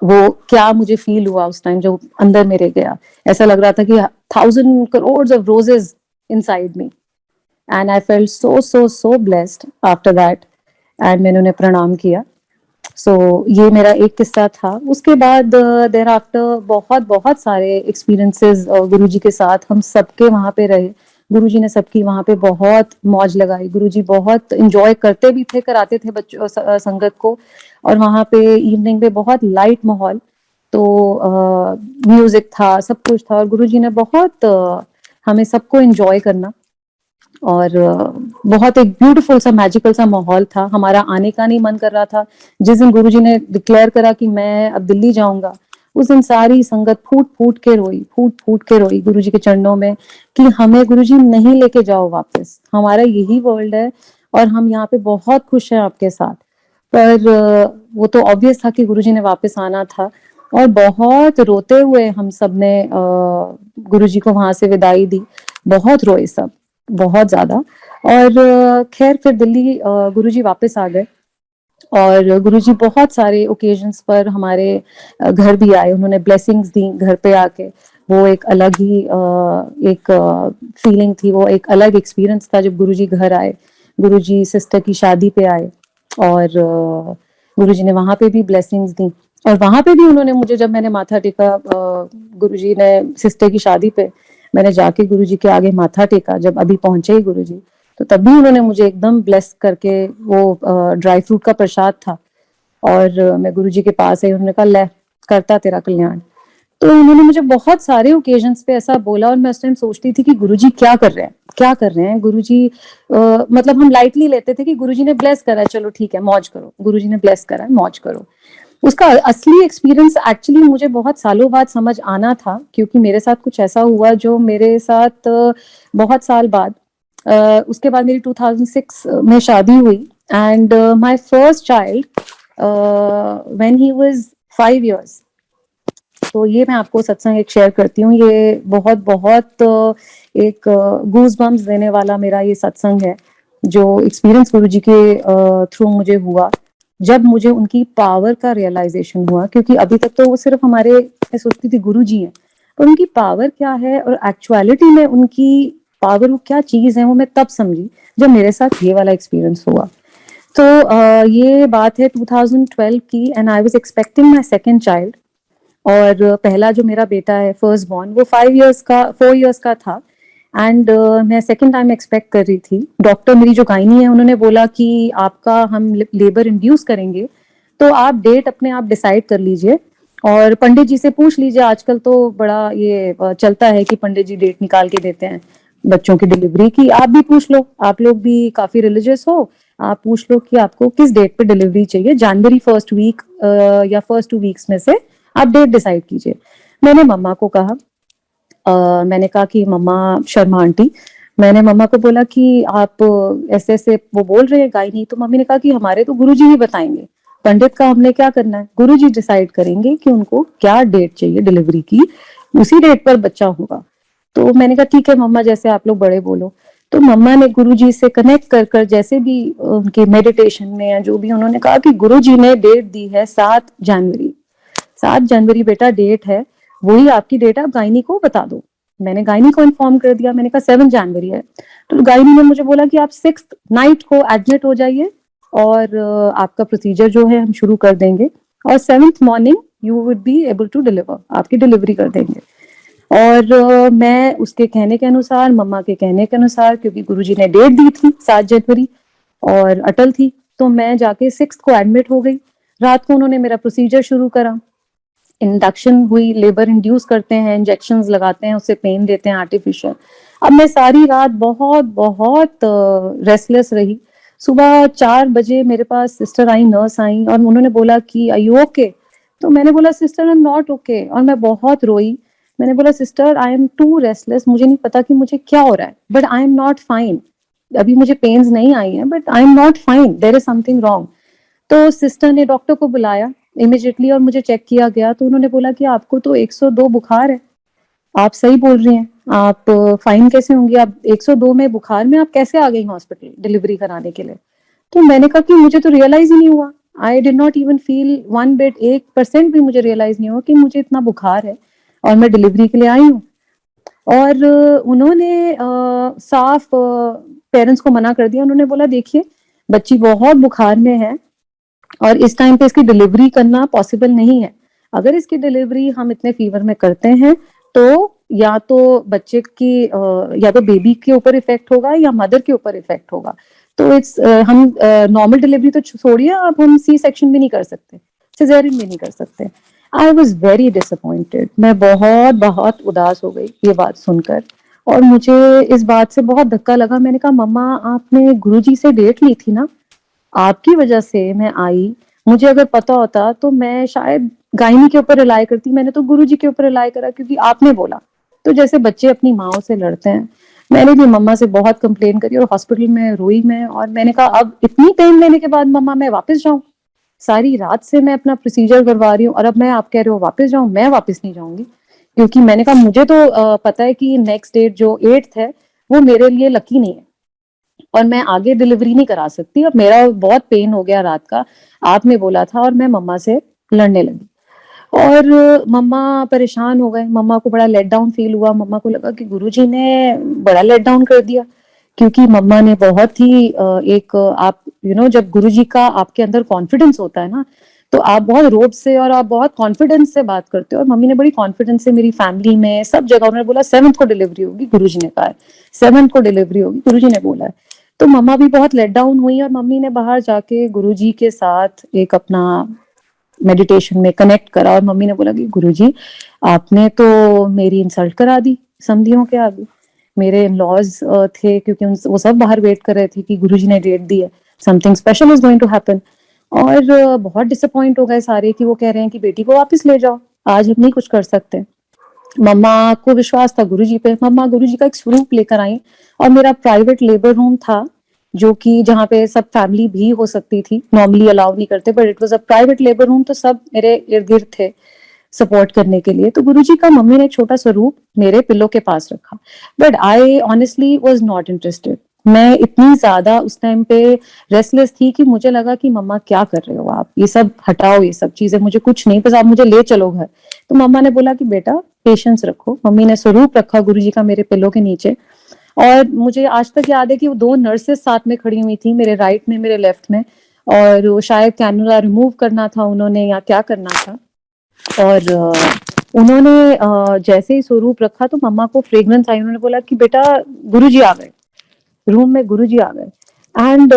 वो क्या मुझे फील हुआ उस टाइम जो अंदर मेरे गया। ऐसा लग रहा था कि 1,000 crores of roses inside me, and I felt so so so blessed after that. And मैंने उन्हें प्रणाम किया। सो ये मेरा एक किस्सा था। उसके बाद देर आफ्टर बहुत बहुत सारे एक्सपीरियंसेस गुरुजी के साथ, हम सबके वहां पे रहे। गुरुजी ने सबकी वहां पे बहुत मौज लगाई। गुरुजी बहुत इंजॉय करते भी थे, कराते थे बच्चों संगत को। और वहां पे इवनिंग पे बहुत लाइट माहौल, तो म्यूजिक था, सब कुछ था, और गुरुजी ने बहुत हमें सबको एंजॉय करना, और बहुत एक ब्यूटीफुल सा मैजिकल सा माहौल था। हमारा आने का नहीं मन कर रहा था। जिस दिन गुरुजी ने डिक्लेयर करा कि मैं अब दिल्ली जाऊंगा, उस दिन सारी संगत फूट फूट के रोई गुरुजी के चरणों में कि हमें गुरुजी नहीं लेके जाओ वापस, हमारा यही वर्ल्ड है और हम यहाँ पे बहुत खुश हैं आपके साथ। पर वो तो ऑब्वियस था कि गुरुजी ने वापस आना था, और बहुत रोते हुए हम सब ने गुरुजी को वहां से विदाई दी। बहुत रोए सब, बहुत ज्यादा। और खैर फिर दिल्ली गुरुजी वापस आ गए, और गुरुजी बहुत सारे ओकेजन्स पर हमारे घर भी आए। उन्होंने ब्लेसिंग्स दी घर पे आके। वो एक अलग ही एक फीलिंग थी, वो एक अलग एक्सपीरियंस था जब गुरुजी घर आए। गुरुजी सिस्टर की शादी पे आए, और गुरुजी ने वहां पे भी ब्लेसिंग्स दी। और वहां पे भी उन्होंने मुझे, जब मैंने माथा टेका गुरुजी ने सिस्टर की शादी पे, मैंने जाके गुरुजी के आगे माथा टेका, जब अभी पहुंचे ही गुरुजी, तो तब भी उन्होंने मुझे एकदम ब्लेस करके, वो ड्राई फ्रूट का प्रसाद था, और मैं गुरुजी के पास आई, उन्होंने कहा ले करता तेरा कल्याण। तो उन्होंने मुझे बहुत सारे ओकेजन्स पे ऐसा बोला और मैं उस टाइम सोचती थी कि गुरुजी क्या कर रहे हैं, क्या कर रहे हैं गुरुजी। मतलब हम लाइटली लेते थे कि गुरुजी ने ब्लेस करा है, चलो ठीक है मौज करो, गुरुजी ने ब्लेस करा है मौज करो। उसका असली एक्सपीरियंस एक्चुअली मुझे बहुत सालों बाद समझ आना था, क्योंकि मेरे साथ कुछ ऐसा हुआ जो मेरे साथ बहुत साल बाद, उसके बाद मेरी 2006 में शादी हुई and my first child when he was 5 years. तो ये मैं आपको सत्संग एक शेयर करती हूँ, ये बहुत बहुत एक गूज बम्स देने वाला मेरा ये सत्संग है, जो एक्सपीरियंस गुरुजी के थ्रू मुझे हुआ, जब मुझे उनकी पावर का रियलाइजेशन हुआ। क्योंकि अभी तक तो वो सिर्फ हमारे, मैं सोचती थी गुरुजी हैं, पर उनकी पावर क्या है और एक्चुअलिटी में उनकी पावर वो क्या चीज है, वो मैं तब समझी जब मेरे साथ ये वाला एक्सपीरियंस हुआ। तो ये बात है 2012 की and I was expecting my second child. और पहला जो मेरा बेटा है फर्स्ट बॉर्न, वो 4 इयर्स का था एंड मैं सेकंड टाइम एक्सपेक्ट कर रही थी। डॉक्टर मेरी जो गायनी है उन्होंने बोला कि आपका हम लेबर इंड्यूस करेंगे, तो आप डेट अपने आप डिसाइड कर लीजिए और पंडित जी से पूछ लीजिए। आजकल तो बड़ा ये चलता है कि पंडित जी डेट निकाल के देते हैं बच्चों की डिलीवरी की। आप भी पूछ लो, आप लोग भी काफी रिलीजियस हो, आप पूछ लो कि आपको किस डेट पे डिलीवरी चाहिए, जनवरी फर्स्ट वीक या फर्स्ट 2 वीक्स में से आप डेट डिसाइड कीजिए। मैंने मम्मा को कहा, मैंने कहा कि मम्मा, शर्मा आंटी, मैंने मम्मा को बोला कि आप ऐसे ऐसे वो बोल रहे हैं गायनी। तो मम्मी ने कहा कि हमारे तो गुरुजी ही बताएंगे, पंडित का हमने क्या करना है, गुरुजी डिसाइड करेंगे कि उनको क्या डेट चाहिए डिलीवरी की, उसी डेट पर बच्चा होगा। तो मैंने कहा ठीक है मम्मा, जैसे आप लोग बड़े बोलो। तो मम्मा ने गुरुजी से कनेक्ट कर कर, जैसे भी उनके मेडिटेशन में या जो भी, उन्होंने कहा कि गुरुजी ने डेट दी है 7 जनवरी। 7 जनवरी बेटा डेट है, वही आपकी डेट है, आप गायनी को बता दो। मैंने गायनी को इन्फॉर्म कर दिया, मैंने कहा 7 जनवरी है। तो गायनी ने मुझे बोला कि आप 6 नाइट को एडमिट हो जाइए और आपका प्रोसीजर जो है हम शुरू कर देंगे और 7th morning you would be able to deliver, आपकी डिलीवरी कर देंगे। और मैं उसके कहने के अनुसार, मम्मा के कहने के अनुसार, क्योंकि गुरुजी ने डेट दी थी 7 जनवरी और अटल थी, तो मैं जाके 6 को एडमिट हो गई। रात को उन्होंने मेरा प्रोसीजर शुरू करा, इंडक्शन हुई, लेबर इंड्यूस करते हैं, इंजेक्शंस लगाते हैं, उससे पेन देते हैं आर्टिफिशियल। अब मैं सारी रात बहुत बहुत रेस्टलेस रही। सुबह 4 बजे मेरे पास सिस्टर आई, नर्स आई और उन्होंने बोला कि आर यू ओके? तो मैंने बोला sister I am not okay, और मैं बहुत रोई। मैंने बोला sister I am too restless, मुझे नहीं पता कि मुझे क्या हो रहा है, but I am not fine. अभी मुझे पेन्स नहीं आई हैं, but I am not fine, there is something wrong. तो सिस्टर ने डॉक्टर को बुलाया इमिजिएटली और मुझे चेक किया गया, तो उन्होंने बोला कि आपको तो 102 बुखार है। आप सही बोल रही हैं, आप फाइन कैसे होंगी, आप 102 में बुखार में आप कैसे आ गई हॉस्पिटल डिलीवरी कराने के लिए? तो मैंने कहा कि मुझे तो रियलाइज ही नहीं हुआ, I did not even feel 1% भी मुझे रियलाइज नहीं हुआ कि मुझे इतना बुखार है और मैं डिलीवरी के लिए आई हूँ। और उन्होंने साफ पेरेंट्स को मना कर दिया। उन्होंने बोला देखिए बच्ची बहुत बुखार में है और इस टाइम पे इसकी डिलीवरी करना पॉसिबल नहीं है। अगर इसकी डिलीवरी हम इतने फीवर में करते हैं तो या तो बच्चे की या तो बेबी के ऊपर इफेक्ट होगा या मदर के ऊपर इफेक्ट होगा। तो इट्स हम नॉर्मल डिलीवरी तो छोड़िए, अब हम सी सेक्शन भी नहीं कर सकते, सिजेरियन भी नहीं कर सकते। आई वॉज वेरी डिसअपॉइंटेड, मैं बहुत बहुत उदास हो गई ये बात सुनकर और मुझे इस बात से बहुत धक्का लगा। मैंने कहा मम्मा आपने गुरुजी से डेट ली थी ना, आपकी वजह से मैं आई। मुझे अगर पता होता तो मैं शायद गायनी के ऊपर रिलाय करती, मैंने तो गुरुजी के ऊपर रिलाय करा क्योंकि आपने बोला। तो जैसे बच्चे अपनी माओ से लड़ते हैं, मैंने भी मम्मा से बहुत कंप्लेन करी और हॉस्पिटल में रोई मैं, और मैंने कहा अब इतनी पेन लेने के बाद मम्मा मैं वापस जाऊं? सारी रात से मैं अपना प्रोसीजर करवा रही हूँ और अब मैं, आप कह रहे हो वापस जाऊं? मैं वापस नहीं जाऊंगी। क्योंकि मैंने कहा मुझे तो पता है कि नेक्स्ट डेट जो 8th है वो मेरे लिए लकी नहीं है और मैं आगे डिलीवरी नहीं करा सकती और मेरा बहुत पेन हो गया रात का, आपने बोला था। और मैं मम्मा से लड़ने लगी और मम्मा परेशान हो गए, मम्मा को बड़ा लेट डाउन फील हुआ। मम्मा को लगा कि गुरुजी ने बड़ा लेट डाउन कर दिया, क्योंकि मम्मा ने बहुत ही एक आप जब गुरुजी का आपके अंदर कॉन्फिडेंस होता है ना, तो आप बहुत रोब से और आप बहुत कॉन्फिडेंस से बात करते हो। और मम्मी ने बड़ी कॉन्फिडेंस से मेरी फैमिली में सब जगह उन्होंने बोला 7th को डिलीवरी होगी, गुरुजी ने कहा है 7th को डिलीवरी होगी, गुरुजी ने बोला है। तो मम्मा भी बहुत लेट डाउन हुई और मम्मी ने बाहर जाके गुरुजी के साथ एक अपना मेडिटेशन में कनेक्ट करा। और मम्मी ने बोला कि गुरुजी आपने तो मेरी इंसल्ट करा दी समधियों के आगे। मेरे इन-लॉज थे, क्योंकि वो सब बाहर वेट कर रहे थे कि गुरुजी ने डेट दी है, something special is going to happen. और बहुत डिसअपॉइंट हो गए सारे कि वो कह रहे हैं कि बेटी को वापस ले जाओ, आज हम नहीं कुछ कर सकते। मम्मा को विश्वास था गुरुजी पे। मम्मा गुरुजी का एक स्वरूप लेकर आई, और मेरा प्राइवेट लेबर रूम था, जो कि जहाँ पे सब फैमिली भी हो सकती थी, नॉर्मली अलाउ नहीं करते, but it was a private labour room, तो सब मेरे इर्द गिर्द थे सपोर्ट करने के लिए। तो गुरुजी का मम्मी ने एक छोटा सा रूप मेरे पिलो के पास रखा, but I honestly was not interested. मैं इतनी ज्यादा उस टाइम पे रेस्टलेस थी कि मुझे लगा कि मम्मा क्या कर रहे हो आप, ये सब हटाओ, ये सब चीजें मुझे कुछ नहीं, बस आप मुझे ले चलो घर। तो मम्मा ने बोला कि बेटा पेशेंस रखो। मम्मी ने स्वरूप रखा गुरुजी का मेरे पिलो के नीचे, और मुझे आज तक याद है कि वो दो नर्सेस साथ में खड़ी हुई थी, मेरे राइट में मेरे लेफ्ट में, और वो शायद कैनुला रिमूव करना था उन्होंने या क्या करना था। और उन्होंने जैसे ही स्वरूप रखा तो मम्मा को फ्रेग्रेंस आई। उन्होंने बोला कि बेटा गुरुजी आ गए, रूम में गुरुजी आ गए। एंड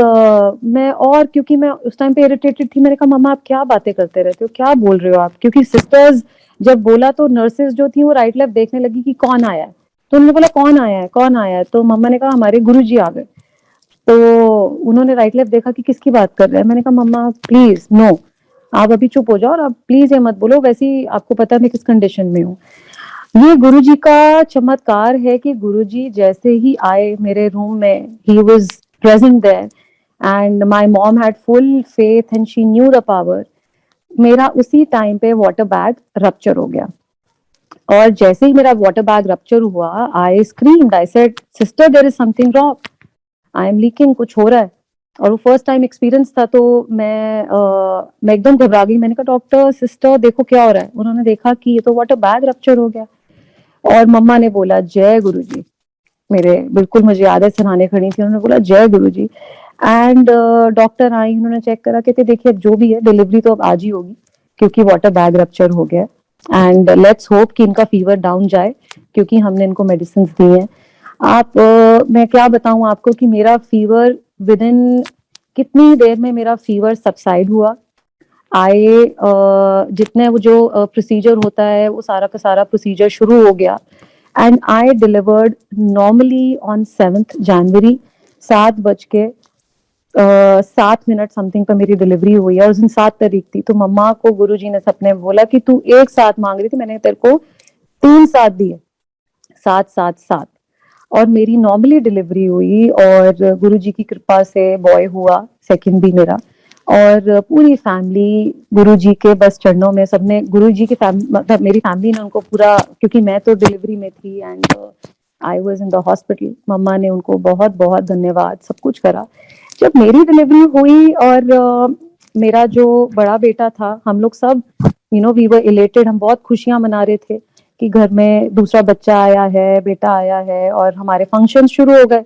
मैं, और क्योंकि मैं उस टाइम पे इरिटेटेड थी, मैंने कहा मम्मा आप क्या बातें करते रहते हो, क्या बोल रहे हो आप, क्योंकि सिस्टर्स जब बोला तो नर्सेस जो थी वो राइट लेफ्ट देखने लगी कि कौन आया है। तो उन्होंने बोला कौन आया है, कौन आया है, तो मम्मा ने कहा हमारे गुरुजी आ गए। तो उन्होंने राइट लेफ्ट देखा कि किसकी बात कर रहे हैं। मैंने कहा मम्मा प्लीज नो, आप अभी चुप हो जाओ, और आप प्लीज ये मत बोलो, वैसे ही आपको पता है मैं किस कंडीशन में हूँ। ये गुरुजी का चमत्कार है कि गुरुजी जैसे ही आए मेरे रूम में, he was present there, and my mom had full faith and she knew the power. मेरा उसी टाइम पे वाटर बैग रप्चर हो गया, और जैसे ही मेरा वाटर बैग रप्चर हुआ, I screamed, I said sister there is something wrong, I am leaking, कुछ हो रहा है। और वो फर्स्ट टाइम एक्सपीरियंस था, तो मैं एकदम घबरा गई। मैंने कहा डॉक्टर सिस्टर देखो क्या हो रहा है। उन्होंने देखा कि ये तो वाटर बैग रप्चर हो गया। और मम्मा ने बोला जय गुरुजी, मेरे बिल्कुल मुझे याद है सराहने खड़ी थी, उन्होंने बोला जय गुरुजी। एंड डॉक्टर आई, उन्होंने चेक करा, कहते देखिए अब जो भी है डिलीवरी तो अब आज ही होगी, क्योंकि वाटर बैग रप्चर हो गया। एंड लेट्स होप कि इनका फीवर डाउन जाए, क्योंकि हमने इनको मेडिसिन दी हैं। आप मैं क्या बताऊं आपको कि मेरा फीवर विद इन कितनी देर में मेरा फीवर सबसाइड हुआ। आए जितने वो जो प्रोसीजर होता है वो सारा का सारा प्रोसीजर शुरू हो गया, and I delivered normally on 7th January 7:07 something पर मेरी डिलीवरी हुई है। और उस दिन 7 तारीख थी, तो मम्मा को गुरुजी ने सपने में बोला कि तू एक साथ मांग रही थी, मैंने तेरे को 3 साथ दिए, 7 7 7। और मेरी नॉर्मली डिलीवरी हुई, और गुरुजी की कृपा से बॉय हुआ, सेकंड भी मेरा। और पूरी फैमिली गुरुजी के बस चरणों में, सबने गुरुजी की मतलब मेरी फैमिली ने उनको पूरा, क्योंकि मैं तो डिलीवरी में थी and I was in the hospital, मम्मा ने उनको बहुत बहुत धन्यवाद, सब कुछ करा। जब मेरी डिलीवरी हुई, और मेरा जो बड़ा बेटा था, हम लोग सब वी वर इलेटेड, हम बहुत खुशियां मना रहे थे कि घर में दूसरा बच्चा आया है, बेटा आया है, और हमारे फंक्शन शुरू हो गए।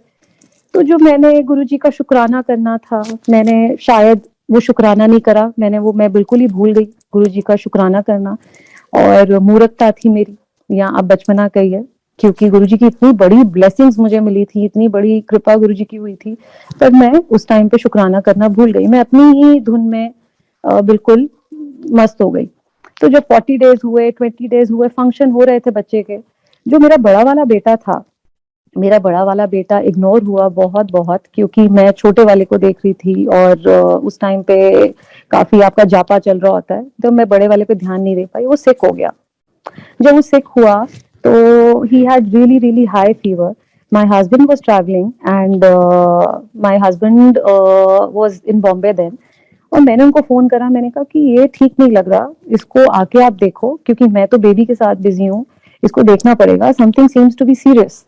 तो जो मैंने गुरुजी का शुक्राना करना था, मैंने शायद वो शुक्राना नहीं करा, मैं बिल्कुल ही भूल गई गुरुजी का शुक्राना करना। और मूर्खता थी मेरी, या अब बचपना कही है, क्योंकि गुरुजी की इतनी बड़ी ब्लेसिंग्स मुझे मिली थी, इतनी बड़ी कृपा गुरुजी की हुई थी, पर मैं उस टाइम पे शुक्राना करना भूल गई। मैं अपनी ही धुन में बिल्कुल मस्त हो गई। तो जब 40 डेज हुए, 20 डेज हुए, फंक्शन हो रहे थे बच्चे के, जो मेरा बड़ा वाला बेटा था, मेरा बड़ा वाला बेटा इग्नोर हुआ बहुत बहुत, क्योंकि मैं छोटे वाले को देख रही थी, और उस टाइम पे काफी आपका जापा चल रहा होता है, तो मैं बड़े वाले पे ध्यान नहीं दे पाई। वो सिक हो गया। जब वो सिक हुआ तो ही had really really high fever. My husband was travelling, and my husband was in Bombay then. और मैंने उनको फोन करा, मैंने कहा कि ये ठीक नहीं लग रहा, इसको आके आप देखो, क्योंकि मैं तो बेबी के साथ बिजी हूँ, इसको देखना पड़ेगा, something seems to be serious.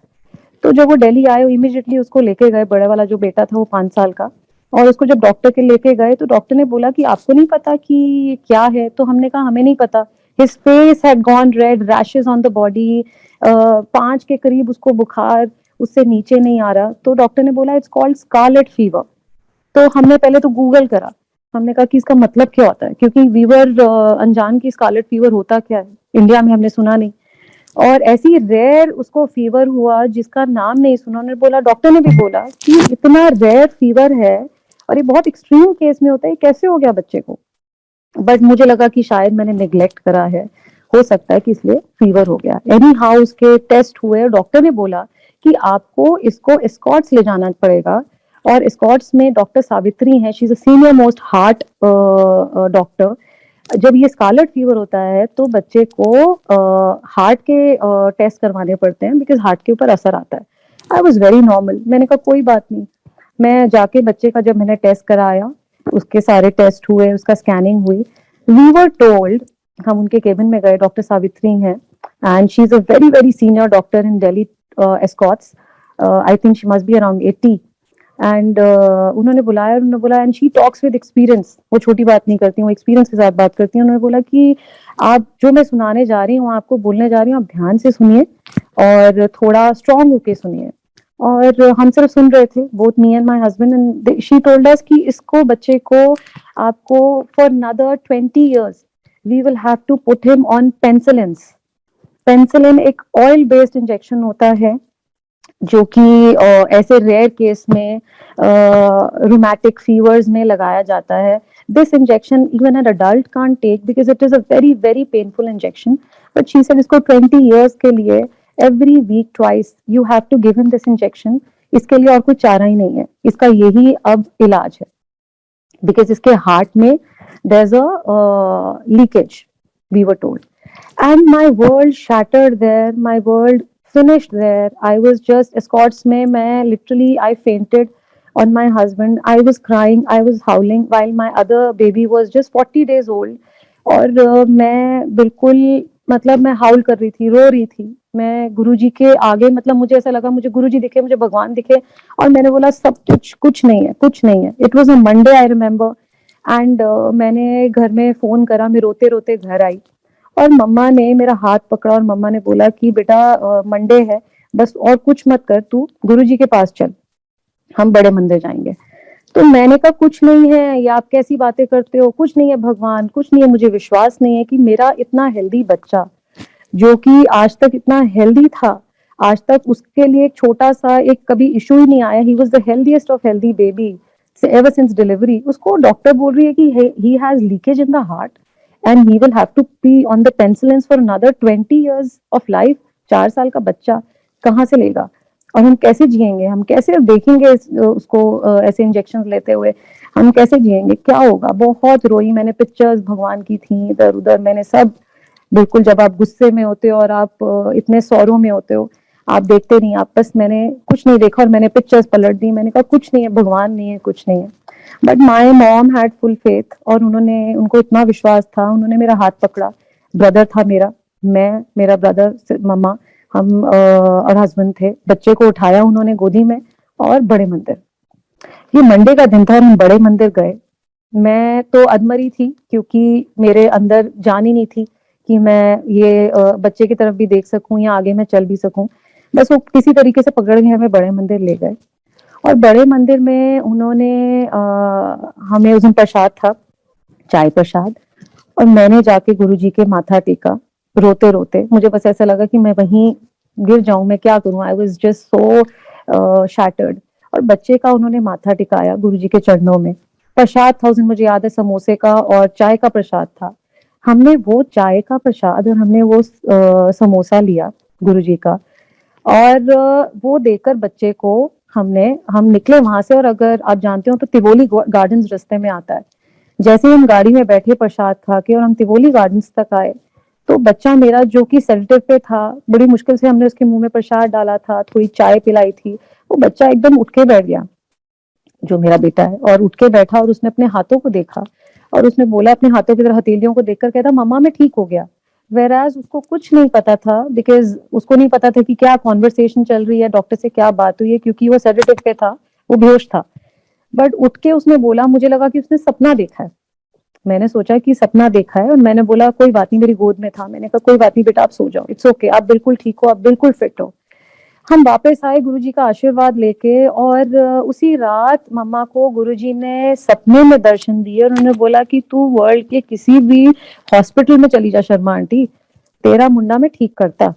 तो जब वो दिल्ली आए, इमीडिएटली उसको लेके गए, बड़े वाला जो बेटा था वो 5 साल का। और उसको जब डॉक्टर के लेके गए, तो डॉक्टर ने बोला कि आपको नहीं पता कि क्या है। तो हमने कहा हमें नहीं पता। His face had gone red, rashes on the body, 5 के करीब उसको बुखार, उससे नीचे नहीं आ रहा। तो डॉक्टर ने बोला इट्स कॉल्ड स्कारलेट फीवर। तो हमने पहले तो गूगल करा, हमने कहा कि इसका मतलब क्या होता है, क्योंकि वीवर अनजान की स्कारलेट फीवर होता क्या है, इंडिया में हमने सुना नहीं। और ऐसी रेयर उसको फीवर हुआ जिसका नाम नहीं सुना। उन्होंने बोला, डॉक्टर ने भी बोला कि इतना रेयर फीवर है और ये बहुत एक्सट्रीम केस में होता है, कैसे हो गया बच्चे को। बट मुझे लगा कि शायद मैंने निग्लेक्ट करा है, हो सकता है कि इसलिए फीवर हो गया। एनी हाउ उसके टेस्ट हुए और डॉक्टर ने बोला कि आपको इसको स्कॉट्स ले जाना पड़ेगा। और स्कॉट्स में डॉक्टर सावित्री हैं, she is a senior most heart doctor. जब ये स्कारलेट फीवर होता है तो बच्चे को हार्ट के टेस्ट करवाने पड़ते हैं, बिकॉज हार्ट के ऊपर असर आता है। आई वॉज वेरी नॉर्मल, मैंने कहा कोई बात नहीं। मैं जाके बच्चे का जब मैंने टेस्ट कराया, उसके सारे टेस्ट हुए, उसका स्कैनिंग हुई, वी वर टोल्ड, हम उनके केबिन में गए, डॉक्टर सावित्री हैं and she is a very very senior doctor in Delhi Escorts, I think she must be around 80। And उन्होंने बुलाया, उन्होंने बोला, and she talks with experience, वो छोटी बात नहीं करती, वो एक्सपीरियंस के साथ बात करती हैं। उन्होंने बोला कि आप जो मैं सुनाने जा रही हूँ, आपको बोलने जा रही हूँ, आप ध्यान से सुनिए और थोड़ा स्ट्रांग होके सुनिए। और हम सिर्फ सुन रहे थे, both me and my husband, and she told us कि इसको, बच्चे को, आपको for another 20 years we will have to put him on penicillin. Penicillin एक ऑयल बेस्ड इंजेक्शन होता है जो कि ऐसे रेयर केस में रूमेटिक फीवर्स में लगाया जाता है। This injection even an adult can't take because it is a very very painful injection. But she said इसको 20 years के लिए every week twice you have to give him this injection. इसके लिए और कोई चारा ही नहीं है, इसका यही अब इलाज है, बिकॉज इसके हार्ट में there is a leakage, we were told. And my world shattered there. My world finished there. I was just escorts में मैं literally I fainted on my husband. I was crying. I was howling while my other baby was just 40 days old. और मैं बिल्कुल, मतलब मैं हाउल कर रही थी, रो रही थी मैं गुरुजी के आगे। मतलब मुझे ऐसा लगा मुझे गुरुजी दिखे, मुझे भगवान दिखे, और मैंने बोला सब कुछ नहीं है, कुछ नहीं है। It was a Monday, I remember. And मैंने घर में फोन करा, मैं रोते रोते घर आई और मम्मा ने मेरा हाथ पकड़ा और मम्मा ने बोला कि बेटा मंडे है, बस और कुछ मत कर, तू गुरुजी के पास चल, हम बड़े मंदिर जाएंगे। तो मैंने कहा कुछ नहीं है, या आप कैसी बातें करते हो, कुछ नहीं है भगवान, कुछ नहीं है। मुझे विश्वास नहीं है कि मेरा इतना हेल्दी बच्चा, जो कि आज तक इतना हेल्दी था, आज तक उसके लिए एक छोटा सा एक कभी इशू ही नहीं आया। He was the healthiest of healthy baby ever since delivery. उसको डॉक्टर बोल रही है कि he has leakage in the heart and he will have to be on the penicillins for another 20 years of life। 4 साल का बच्चा कहाँ से लेगा, और हम कैसे जिएंगे, हम कैसे देखेंगे उसको ऐसे इंजेक्शन लेते हुए, हम कैसे जिएंगे, क्या होगा। बहुत रोई मैंने, पिक्चर्स भगवान की थी इधर उधर, मैंने सब, बिल्कुल जब आप गुस्से में होते हो और आप इतने सौरों में होते हो, आप देखते नहीं, आप बस, मैंने कुछ नहीं देखा और मैंने पिक्चर्स पलट दी। मैंने कहा कुछ नहीं है भगवान, नहीं है, कुछ नहीं है। But my mom had full faith, और उनको इतना विश्वास था, उन्होंने मेरा हाथ पकड़ा। ब्रदर था मेरा, मैं, मेरा ब्रदर, मम्मा, हम और हस्बैंड थे। बच्चे को उठाया उन्होंने गोदी में और बड़े मंदिर, ये मंडे का दिन था और हम बड़े मंदिर गए। मैं तो अधमरी थी क्योंकि मेरे अंदर जान ही नहीं थी कि मैं ये बच्चे की तरफ भी देख सकूं या आगे मैं चल भी सकूं। बस वो किसी तरीके से पकड़ के हमें बड़े मंदिर ले गए, और बड़े मंदिर में उन्होंने हमें उस दिन प्रसाद था, चाय प्रसाद, और मैंने जाके गुरुजी के माथा टेका रोते रोते। मुझे बस ऐसा लगा कि मैं वहीं गिर जाऊं, मैं क्या करूं। आई वाज जस्ट सो शैटर्ड। और बच्चे का उन्होंने माथा टिकाया गुरुजी के चरणों में। प्रसाद था उस दिन, मुझे याद है, समोसे का और चाय का प्रसाद था। हमने वो चाय का प्रसाद और हमने वो समोसा लिया गुरुजी का, और वो देकर बच्चे को हम निकले वहां से। और अगर आप जानते हो तो तिवोली गार्डन्स रास्ते में आता है। जैसे ही हम गाड़ी में बैठे प्रसाद खा के और हम तिवोली गार्डन्स तक आए, तो बच्चा मेरा जो कि सेडेटिव पे था, बड़ी मुश्किल से हमने उसके मुंह में प्रसाद डाला था, थोड़ी चाय पिलाई थी, वो बच्चा एकदम उठ के बैठ गया, जो मेरा बेटा है, और उठ के बैठा और उसने अपने हाथों को देखा और उसने बोला, अपने हाथों की तरह हथेलियों को देखकर कहता, मम्मा मैं ठीक हो गया। वेराज उसको कुछ नहीं पता था, बिकॉज उसको नहीं पता था कि क्या कॉन्वर्सेशन चल रही है, डॉक्टर से क्या बात हुई है, क्योंकि वो सेडेटिव पे था, वो बेहोश था। बट उठ के उसने बोला, मुझे लगा कि उसने सपना देखा है। मैंने सोचा कि सपना देखा है, और मैंने बोला कोई बात नहीं, मेरी गोद में था, मैंने कहा कोई बात नहीं बेटा, आप सो जाओ, इट्स ओके, आप बिल्कुल ठीक हो, आप बिल्कुल फिट हो। हम वापस आए गुरुजी का आशीर्वाद लेके, और उसी रात मम्मा को गुरुजी ने सपने में दर्शन दिए और उन्होंने बोला कि तू वर्ल्ड के किसी भी हॉस्पिटल में चली जा शर्मा आंटी, तेरा मुंडा में ठीक करता,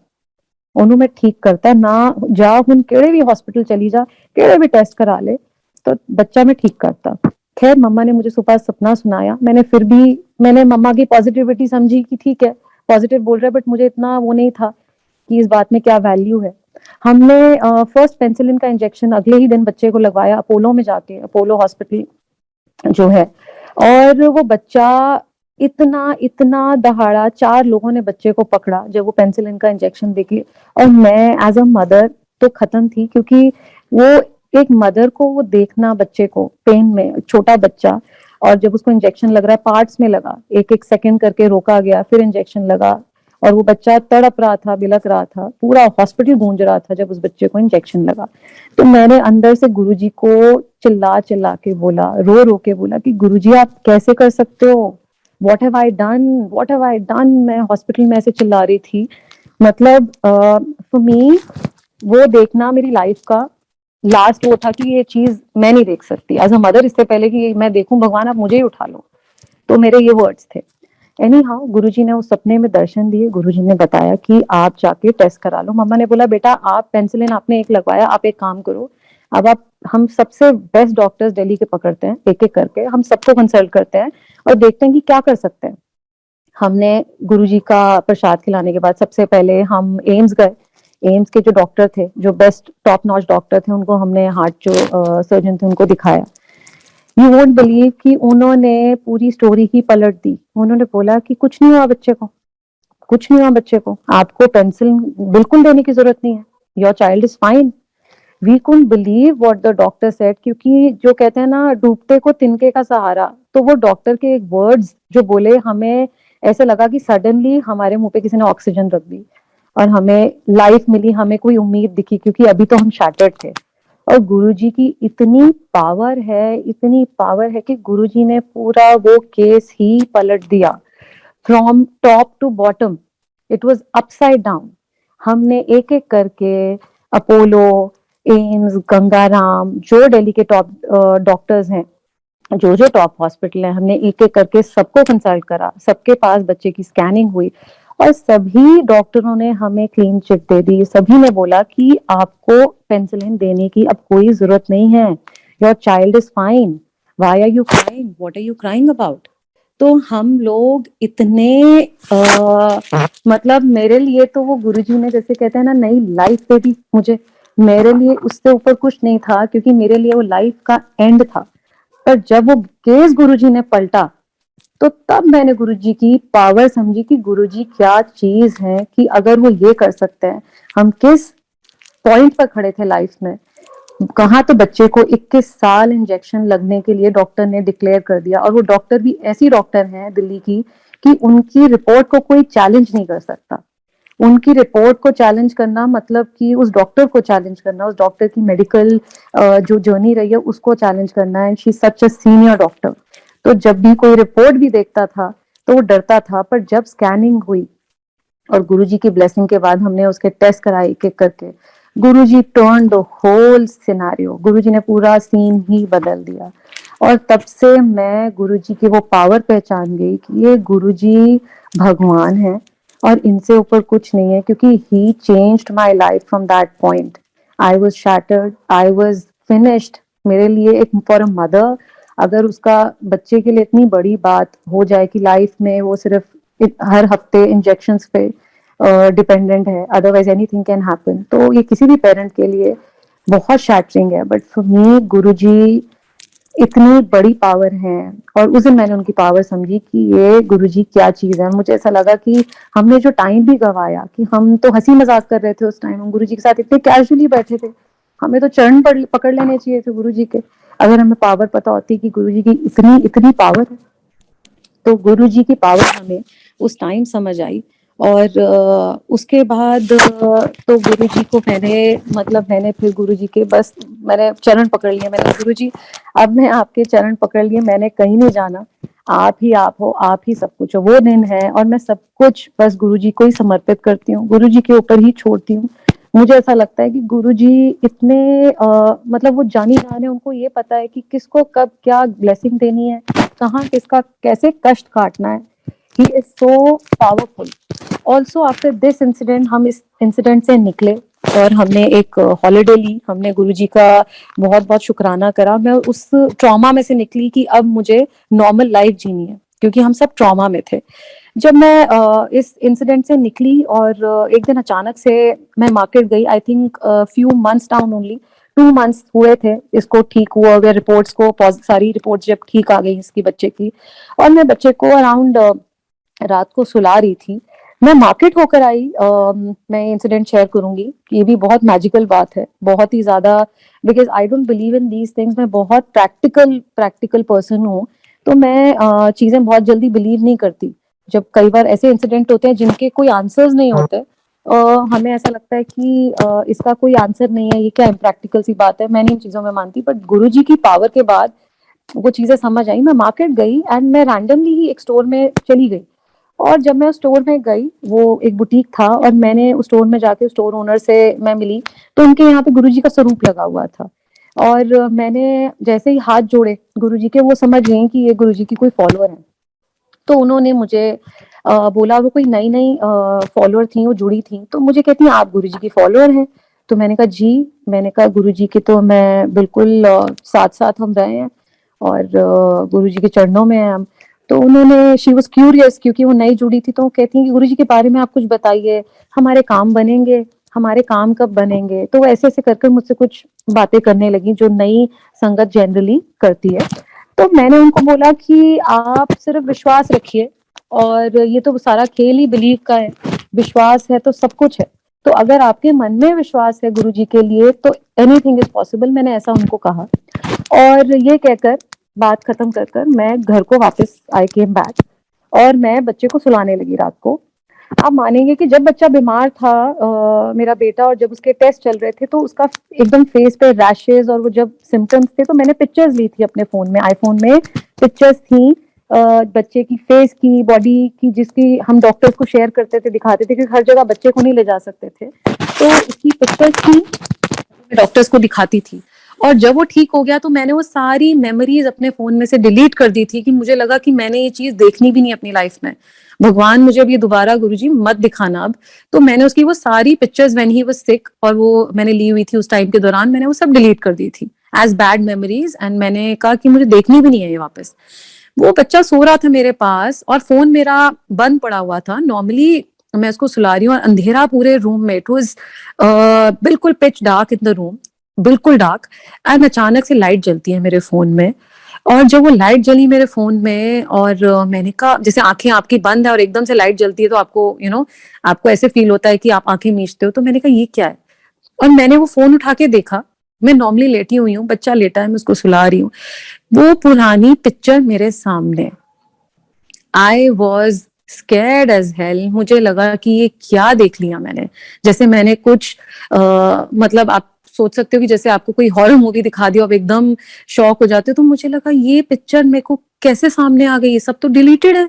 ओनू में ठीक करता ना, जा हुन केड़े भी हॉस्पिटल चली जा, केड़े भी टेस्ट करा ले, तो बच्चा में ठीक करता। खैर मम्मा ने मुझे सुबह सपना सुनाया, मैंने मम्मा की पॉजिटिविटी समझी कि ठीक है, पॉजिटिव बोल रहा है, बट मुझे इतना वो नहीं था कि इस बात में क्या वैल्यू है। हमने फर्स्ट पेनिसिलिन का इंजेक्शन अगले ही दिन बच्चे को लगवाया अपोलो में जाके, अपोलो हॉस्पिटल जो है, और वो बच्चा इतना इतना दहाड़ा, 4 लोगों ने बच्चे को पकड़ा जब वो पेनिसिलिन का इंजेक्शन देके, और मैं एज अ मदर तो खत्म थी, क्योंकि वो एक मदर को वो देखना बच्चे को पेन में, छोटा बच्चा, और जब उसको इंजेक्शन लग रहा है, पार्ट्स में लगा, एक एक सेकंड करके रोका गया, फिर इंजेक्शन लगा, और वो बच्चा तड़प रहा था, बिलक रहा था, पूरा हॉस्पिटल गूंज रहा था जब उस बच्चे को इंजेक्शन लगा। तो मैंने अंदर से गुरुजी को चिल्ला चिल्ला के बोला, रो रो के बोला कि गुरुजी आप कैसे कर सकते हो, what have I done, what have I done. मैं हॉस्पिटल में ऐसे चिल्ला रही थी। मतलब फॉर मी वो देखना मेरी लाइफ का लास्ट वो था कि ये चीज मैं नहीं देख सकती एज अ मदर, इससे पहले कि मैं देखूं भगवान आप मुझे ही उठा लो। तो मेरे ये वर्ड्स थे। एनी हाउ गुरुजी ने उस सपने में दर्शन दिए, गुरुजी ने बताया कि आप जाके टेस्ट करा लो। मम्मा ने बोला बेटा आप पेनिसिलिन आपने एक लगवाया, आप एक काम करो, अब आप हम सबसे बेस्ट डॉक्टर्स दिल्ली के पकड़ते हैं, एक एक करके हम सबको कंसल्ट करते हैं और देखते हैं कि क्या कर सकते हैं। हमने गुरुजी का प्रसाद खिलाने के बाद सबसे पहले हम एम्स गए। एम्स के जो डॉक्टर थे, जो बेस्ट टॉप नॉच डॉक्टर थे, उनको हमने हार्ट जो सर्जन थे उनको दिखाया। यू वोंट बिलीव कि उन्होंने पूरी स्टोरी ही पलट दी। उन्होंने बोला कि कुछ नहीं हुआ बच्चे को, कुछ नहीं हुआ बच्चे को, आपको पेंसिल बिल्कुल देने की जरूरत नहीं है, your child is fine. We couldn't believe what the doctor said, क्योंकि जो कहते हैं ना डूबते को तिनके का सहारा, तो वो डॉक्टर के एक वर्ड्स जो बोले, हमें ऐसे लगा कि सडनली हमारे मुंह पे किसी ने ऑक्सीजन रख दी और हमें लाइफ मिली, हमें कोई उम्मीद दिखी, क्योंकि अभी तो हम शैटर्ड थे। और गुरुजी की इतनी पावर है, इतनी पावर है कि गुरुजी ने पूरा वो केस ही पलट दिया from top to bottom. It was upside down. हमने एक एक करके अपोलो, एम्स, गंगाराम, जो दिल्ली के टॉप डॉक्टर्स हैं, जो जो टॉप हॉस्पिटल है, हमने एक एक करके सबको कंसल्ट करा, सबके पास बच्चे की स्कैनिंग हुई और सभी डॉक्टरों ने हमें क्लीन चिट दे दी। सभी ने बोला कि आपको पेनिसिलिन देने की अब कोई जरूरत नहीं है, your child is fine, why are you crying, what are you crying about. तो हम लोग इतने मतलब मेरे लिए तो वो गुरुजी ने, जैसे कहते हैं ना, नई लाइफ दे दी मुझे। मेरे लिए उससे ऊपर कुछ नहीं था, क्योंकि मेरे लिए वो लाइफ का एंड था। पर जब वो केस गुरुजी ने पलटा, तो तब मैंने गुरुजी की पावर समझी कि गुरुजी क्या चीज है, कि अगर वो ये कर सकते हैं, हम किस पॉइंट पर खड़े थे लाइफ में। कहा तो बच्चे को 21 साल इंजेक्शन लगने के लिए डॉक्टर ने डिक्लेयर कर दिया, और वो डॉक्टर भी ऐसी डॉक्टर हैं दिल्ली की कि उनकी रिपोर्ट को कोई चैलेंज नहीं कर सकता। उनकी रिपोर्ट को चैलेंज करना मतलब कि उस डॉक्टर को चैलेंज करना, उस डॉक्टर की मेडिकल जो जर्नी रही है उसको चैलेंज करना है। She such a senior doctor. तो जब भी कोई रिपोर्ट भी देखता था तो वो डरता था, पर जब स्कैनिंग हुई और गुरुजी की ब्लेसिंग के बाद हमने उसके टेस्ट कराए एक एक करके, गुरुजी टर्न द होल सिनेरियो, गुरुजी ने पूरा सीन ही बदल दिया। और तब से मैं गुरुजी की वो पावर पहचान गई कि ये गुरुजी भगवान है और इनसे ऊपर कुछ नहीं है, क्योंकि he changed my life from that point. I was shattered, I was finished. मेरे लिए एक फॉर अ मदर, अगर उसका बच्चे के लिए इतनी बड़ी बात हो जाए कि लाइफ में वो सिर्फ हर हफ्ते इंजेक्शंस पे डिपेंडेंट है, अदरवाइज एनीथिंग कैन हैपन, तो ये किसी भी पेरेंट के लिए बहुत शैटरिंग है। बट फॉर मी गुरुजी इतनी बड़ी पावर है, और उस दिन मैंने उनकी पावर समझी कि ये गुरुजी क्या चीज है। मुझे ऐसा लगा कि हमने जो टाइम भी गवाया, कि हम तो हंसी मजाक कर रहे थे उस टाइम, हम गुरुजी के साथ इतने कैजुअली बैठे थे, हमें तो चरण पकड़ लेने चाहिए थे गुरुजी के, अगर हमें पावर पता होती कि गुरुजी की इतनी इतनी पावर है। तो गुरुजी की पावर हमें उस टाइम समझ आई। और उसके बाद तो गुरुजी को मैंने फिर गुरुजी के बस मैंने चरण पकड़ लिए। मैंने गुरुजी अब मैं आपके चरण पकड़ लिए, मैंने कहीं नहीं जाना, आप ही आप हो, आप ही सब कुछ हो। वो दिन है और मैं सब कुछ बस गुरुजी को ही समर्पित करती हूँ, गुरुजी के ऊपर ही छोड़ती हूँ। मुझे ऐसा लगता है कि गुरुजी इतने मतलब वो जानी जाने, उनको ये पता है कि किसको कब क्या ब्लेसिंग देनी है, कहाँ किसका कैसे कष्ट काटना है। He is so powerful. Also after this incident, हम इस इंसिडेंट से निकले, और हमने एक हॉलिडे ली, हमने गुरुजी का बहुत बहुत शुक्राना करा। मैं उस ट्रॉमा में से निकली कि अब मुझे नॉर्मल लाइफ जीनी है, क्योंकि हम सब ट्रॉमा में थे। जब मैं इस इंसिडेंट से निकली और एक दिन अचानक से मैं मार्केट गई, I think few months down only, 2 months हुए थे इसको ठीक हुआ हुए, रिपोर्ट्स को सारी रिपोर्ट्स जब ठीक आ गई इसकी बच्चे की, और मैं बच्चे को अराउंड रात को सुला रही थी, मैं मार्केट होकर आई। मैं इंसिडेंट शेयर करूंगी, ये भी बहुत मैजिकल बात है, बहुत ही ज्यादा, because I don't believe in these things. मैं बहुत प्रैक्टिकल पर्सन हूँ, तो मैं चीजें बहुत जल्दी बिलीव नहीं करती। जब कई बार ऐसे इंसिडेंट होते हैं जिनके कोई आंसर्स नहीं होते, हमें ऐसा लगता है कि इसका कोई आंसर नहीं है, ये क्या इम्प्रैक्टिकल सी बात है, मैं नहीं इन चीजों में मानती। बट गुरुजी की पावर के बाद वो चीजें समझ आई। मैं मार्केट गई एंड मैं रैंडमली ही एक स्टोर में चली गई, और जब मैं उस स्टोर में गई, वो एक बुटीक था, और मैंने उस स्टोर में जाके स्टोर ओनर से मैं मिली, तो उनके यहाँ पे गुरुजी का स्वरूप लगा हुआ था। और मैंने जैसे ही हाथ जोड़े गुरुजी के, वो समझ गई कि ये गुरुजी की कोई फॉलोअर है। तो उन्होंने मुझे बोला, वो कोई नई नई फॉलोअर थी, वो जुड़ी थी, तो मुझे कहती हैं आप गुरुजी की फॉलोअर हैं? तो मैंने कहा जी। मैंने कहा गुरुजी के तो मैं बिल्कुल साथ साथ हम रहे हैं, और गुरुजी के चरणों में हैं हम। तो उन्होंने, शी वॉज क्यूरियस, क्योंकि वो नई जुड़ी थी, तो वो कहती हैं कि गुरुजी के बारे में आप कुछ बताइए, हमारे काम बनेंगे, हमारे काम कब बनेंगे। तो वो ऐसे ऐसे कर मुझसे कुछ बातें करने लगी जो नई संगत जनरली करती है। तो मैंने उनको बोला कि आप सिर्फ विश्वास रखिए, और ये तो सारा खेल ही बिलीव का है, विश्वास है तो सब कुछ है। तो अगर आपके मन में विश्वास है गुरुजी के लिए, तो एनीथिंग इज पॉसिबल। मैंने ऐसा उनको कहा, और ये कहकर बात खत्म कर मैं घर को वापस आई केम बैक, और मैं बच्चे को सुलाने लगी रात को। आप मानेंगे कि जब बच्चा बीमार था, मेरा बेटा, और जब उसके टेस्ट चल रहे थे, तो उसका एकदम फेस पे रैशेज और वो जब सिम्टम्स थे, तो मैंने पिक्चर्स ली थी अपने फोन में, आईफोन में पिक्चर्स थी बच्चे की फेस की, बॉडी की, जिसकी हम डॉक्टर्स को शेयर करते थे, दिखाते थे, क्योंकि हर जगह बच्चे को नहीं ले जा सकते थे। तो उसकी पिक्चर्स थी, डॉक्टर्स को दिखाती थी। और जब वो ठीक हो गया, तो मैंने वो सारी मेमोरीज अपने फोन में से डिलीट कर दी थी, कि मुझे लगा कि मैंने ये चीज देखनी भी नहीं अपनी लाइफ में। भगवान मुझे अब ये दोबारा गुरुजी मत दिखाना अब। तो मैंने उसकी वो सारी pictures when he was sick, और वो मैंने ली हुई थी उस टाइम के दौरान, मैंने वो सब डिलीट कर दी थी एज बैड मेमोरीज, एंड मैंने कहा कि मुझे देखनी भी नहीं है ये वापस। वो बच्चा सो रहा था मेरे पास, और फोन मेरा बंद पड़ा हुआ था। नॉर्मली मैं उसको सुला रही हूँ, और अंधेरा पूरे रूम में, इट वाज बिल्कुल pitch dark in the room, बिल्कुल डार्क। एंड अचानक से लाइट जलती है मेरे फोन में, और जब वो लाइट जली मेरे फोन में, और मैंने कहा, जैसे आंखें आपकी बंद है और एकदम से लाइट जलती है, तो आपको आपको ऐसे फील होता है कि आप आंखें मीचते हो। तो मैंने कहा ये क्या है, और मैंने वो फोन उठा के देखा। मैं नॉर्मली लेटी हुई हूँ, बच्चा लेटा है, मैं उसको सुला रही हूँ, वो पुरानी पिक्चर मेरे सामने। I was scared as hell. मुझे लगा कि ये क्या देख लिया मैंने, जैसे मैंने कुछ मतलब आप सोच सकते हो कि जैसे आपको कोई हॉरर मूवी दिखा दी, आप एकदम शॉक हो जाते हो। तो मुझे लगा ये पिक्चर मेरे को कैसे सामने आ गई, ये सब तो डिलीटेड है,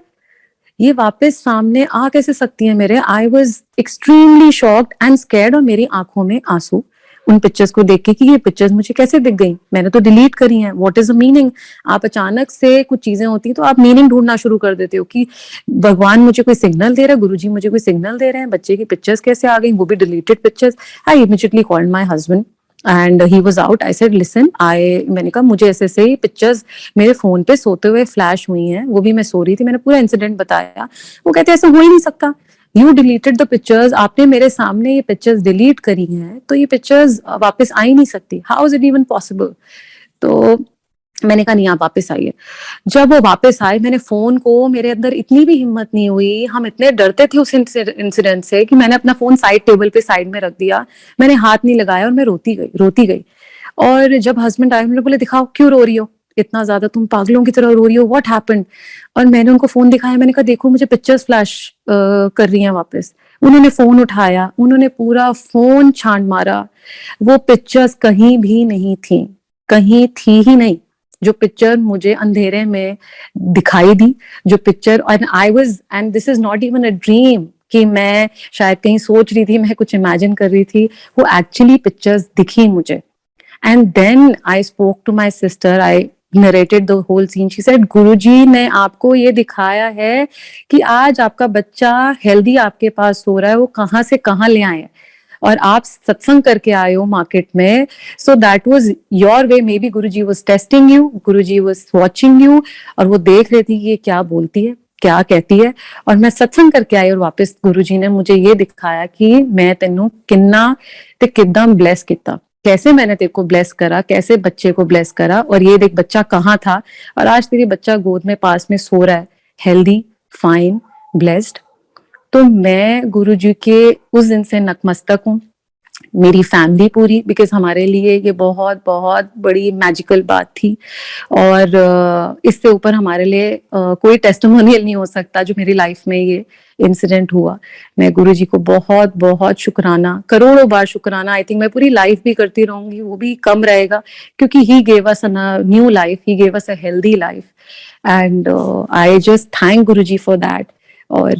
ये वापस सामने आ कैसे सकती है मेरे। I was extremely shocked and scared, और मेरी आंखों में आंसू उन पिक्चर्स को देख के, कि ये पिक्चर्स मुझे कैसे दिख गई, मैंने तो डिलीट करी हैं, व्हाट इज द मीनिंग। आप अचानक से कुछ चीजें होती है, तो आप मीनिंग ढूंढना शुरू कर देते हो कि भगवान मुझे कोई सिग्नल दे रहा है, गुरुजी मुझे कोई सिग्नल दे रहे हैं, बच्चे की पिक्चर्स कैसे आ गई, वो भी deleted pictures. I immediately called my husband and he was out. I said listen, मैंने कहा मुझे ऐसे ऐसे पिक्चर्स मेरे फोन पे सोते हुए फ्लैश हुई हैं, वो भी मैं सो रही थी। मैंने पूरा इंसिडेंट बताया। वो कहते ऐसा हो ही नहीं सकता, यू डिलीटेड द पिक्चर्स, आपने मेरे सामने ये पिक्चर्स डिलीट करी हैं, तो ये पिक्चर्स वापस आ ही नहीं सकती, how is it even possible. तो मैंने कहा नहीं, आप वापस आइए। जब वो वापस आए, मैंने फोन को, मेरे अंदर इतनी भी हिम्मत नहीं हुई, हम इतने डरते थे उस इंसिडेंट से, कि मैंने अपना फोन साइड टेबल पे साइड में रख दिया, मैंने हाथ नहीं लगाया, और मैं रोती गई। और जब हस्बैंड आए, उन्होंने बोले दिखाओ क्यों रो रही हो, इतना ज्यादा तुम पागलों की तरह रो रही हो, व्हाट हैपेंड। और मैंने उनको फोन दिखाया, मैंने कहा देखो मुझे पिक्चर्स फ्लैश कर रही हैं वापस। उन्होंने फोन उठाया, उन्होंने पूरा फोन छांट मारा, वो पिक्चर्स कहीं भी नहीं थी, कहीं थी ही नहीं। जो पिक्चर मुझे अंधेरे में दिखाई दी, जो picture, and I was, and this is not even a dream कि मैं शायद कहीं सोच रही थी, मैं कुछ इमेजिन कर रही थी, वो एक्चुअली पिक्चर्स दिखी मुझे। And then I spoke to my sister, I narrated the whole scene. She said Guruji ने आपको ये दिखाया है कि आज आपका बच्चा हेल्दी आपके पास सो रहा है, वो कहाँ से कहाँ ले आए हैं। और आप सत्संग करके आए हो मार्केट में, so that was your way. May be Guruji was testing you, Guruji was watching you, और वो देख रहे थे कि ये क्या बोलती है, क्या कहती है। और मैं सत्संग करके आई और वापस गुरुजी ने मुझे ये दिखाया कि मैं तेनू किन्ना ते किद्दां ब्लेस किता, कैसे मैंने तेरे को ब्लेस करा, कैसे बच्चे को ब्लेस करा। और ये देख बच्चा कहाँ था और आज तेरी बच्चा गोद में पास में सो रहा है, हेल्दी, फाइन, ब्लेस्ड। तो मैं गुरुजी के उस दिन से नतमस्तक हूँ, मेरी फैमिली पूरी, बिकॉज हमारे लिए ये बहुत बहुत बड़ी मैजिकल बात थी। और इससे ऊपर हमारे लिए कोई टेस्टिमोनियल नहीं हो सकता जो मेरी लाइफ में ये इंसिडेंट हुआ। मैं गुरुजी को बहुत बहुत शुक्राना, करोड़ों बार शुक्राना आई थिंक मैं पूरी लाइफ भी करती रहूंगी, वो भी कम रहेगा, क्योंकि he gave us a new life, he gave us a healthy life, and I just thank Guruji for that. और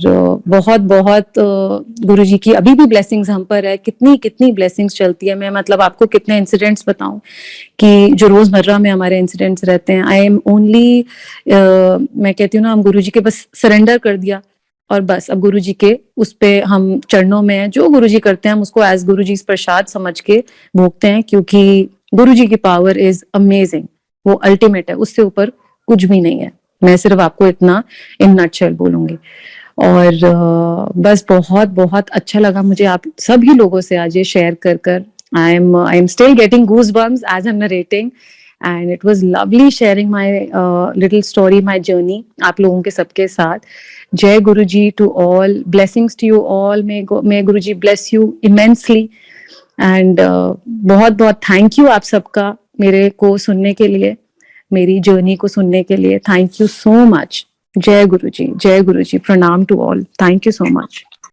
बहुत बहुत गुरुजी की अभी भी ब्लेसिंग्स हम पर है, कितनी कितनी ब्लेसिंग्स चलती है। मैं मतलब आपको कितने इंसिडेंट्स बताऊं कि जो रोजमर्रा में हमारे इंसिडेंट्स रहते हैं। आई एम ओनली, मैं कहती हूँ ना, हम गुरुजी के बस सरेंडर कर दिया और बस अब गुरुजी के उस पे हम चरणों में हैं, जो गुरुजी करते हैं हम उसको एज गुरुजी प्रसाद समझ के भोगते हैं, क्योंकि गुरुजी की पावर इज अमेजिंग, वो अल्टीमेट है, उससे ऊपर कुछ भी नहीं है। मैं सिर्फ आपको इतना इन नटशेल बोलूंगी। और बस बहुत बहुत अच्छा लगा मुझे आप सभी लोगों से आज ये शेयर कर कर। I am still getting goosebumps as I am narrating, and it was lovely sharing my little story, my journey आप लोगों के सबके साथ। Jai Guruji to all, blessings to you all, may Guruji bless you immensely. And बहुत बहुत thank you आप सबका मेरे को सुनने के लिए, मेरी जर्नी को सुनने के लिए। Thank you so much. जय गुरुजी, प्रणाम to all, thank you so much.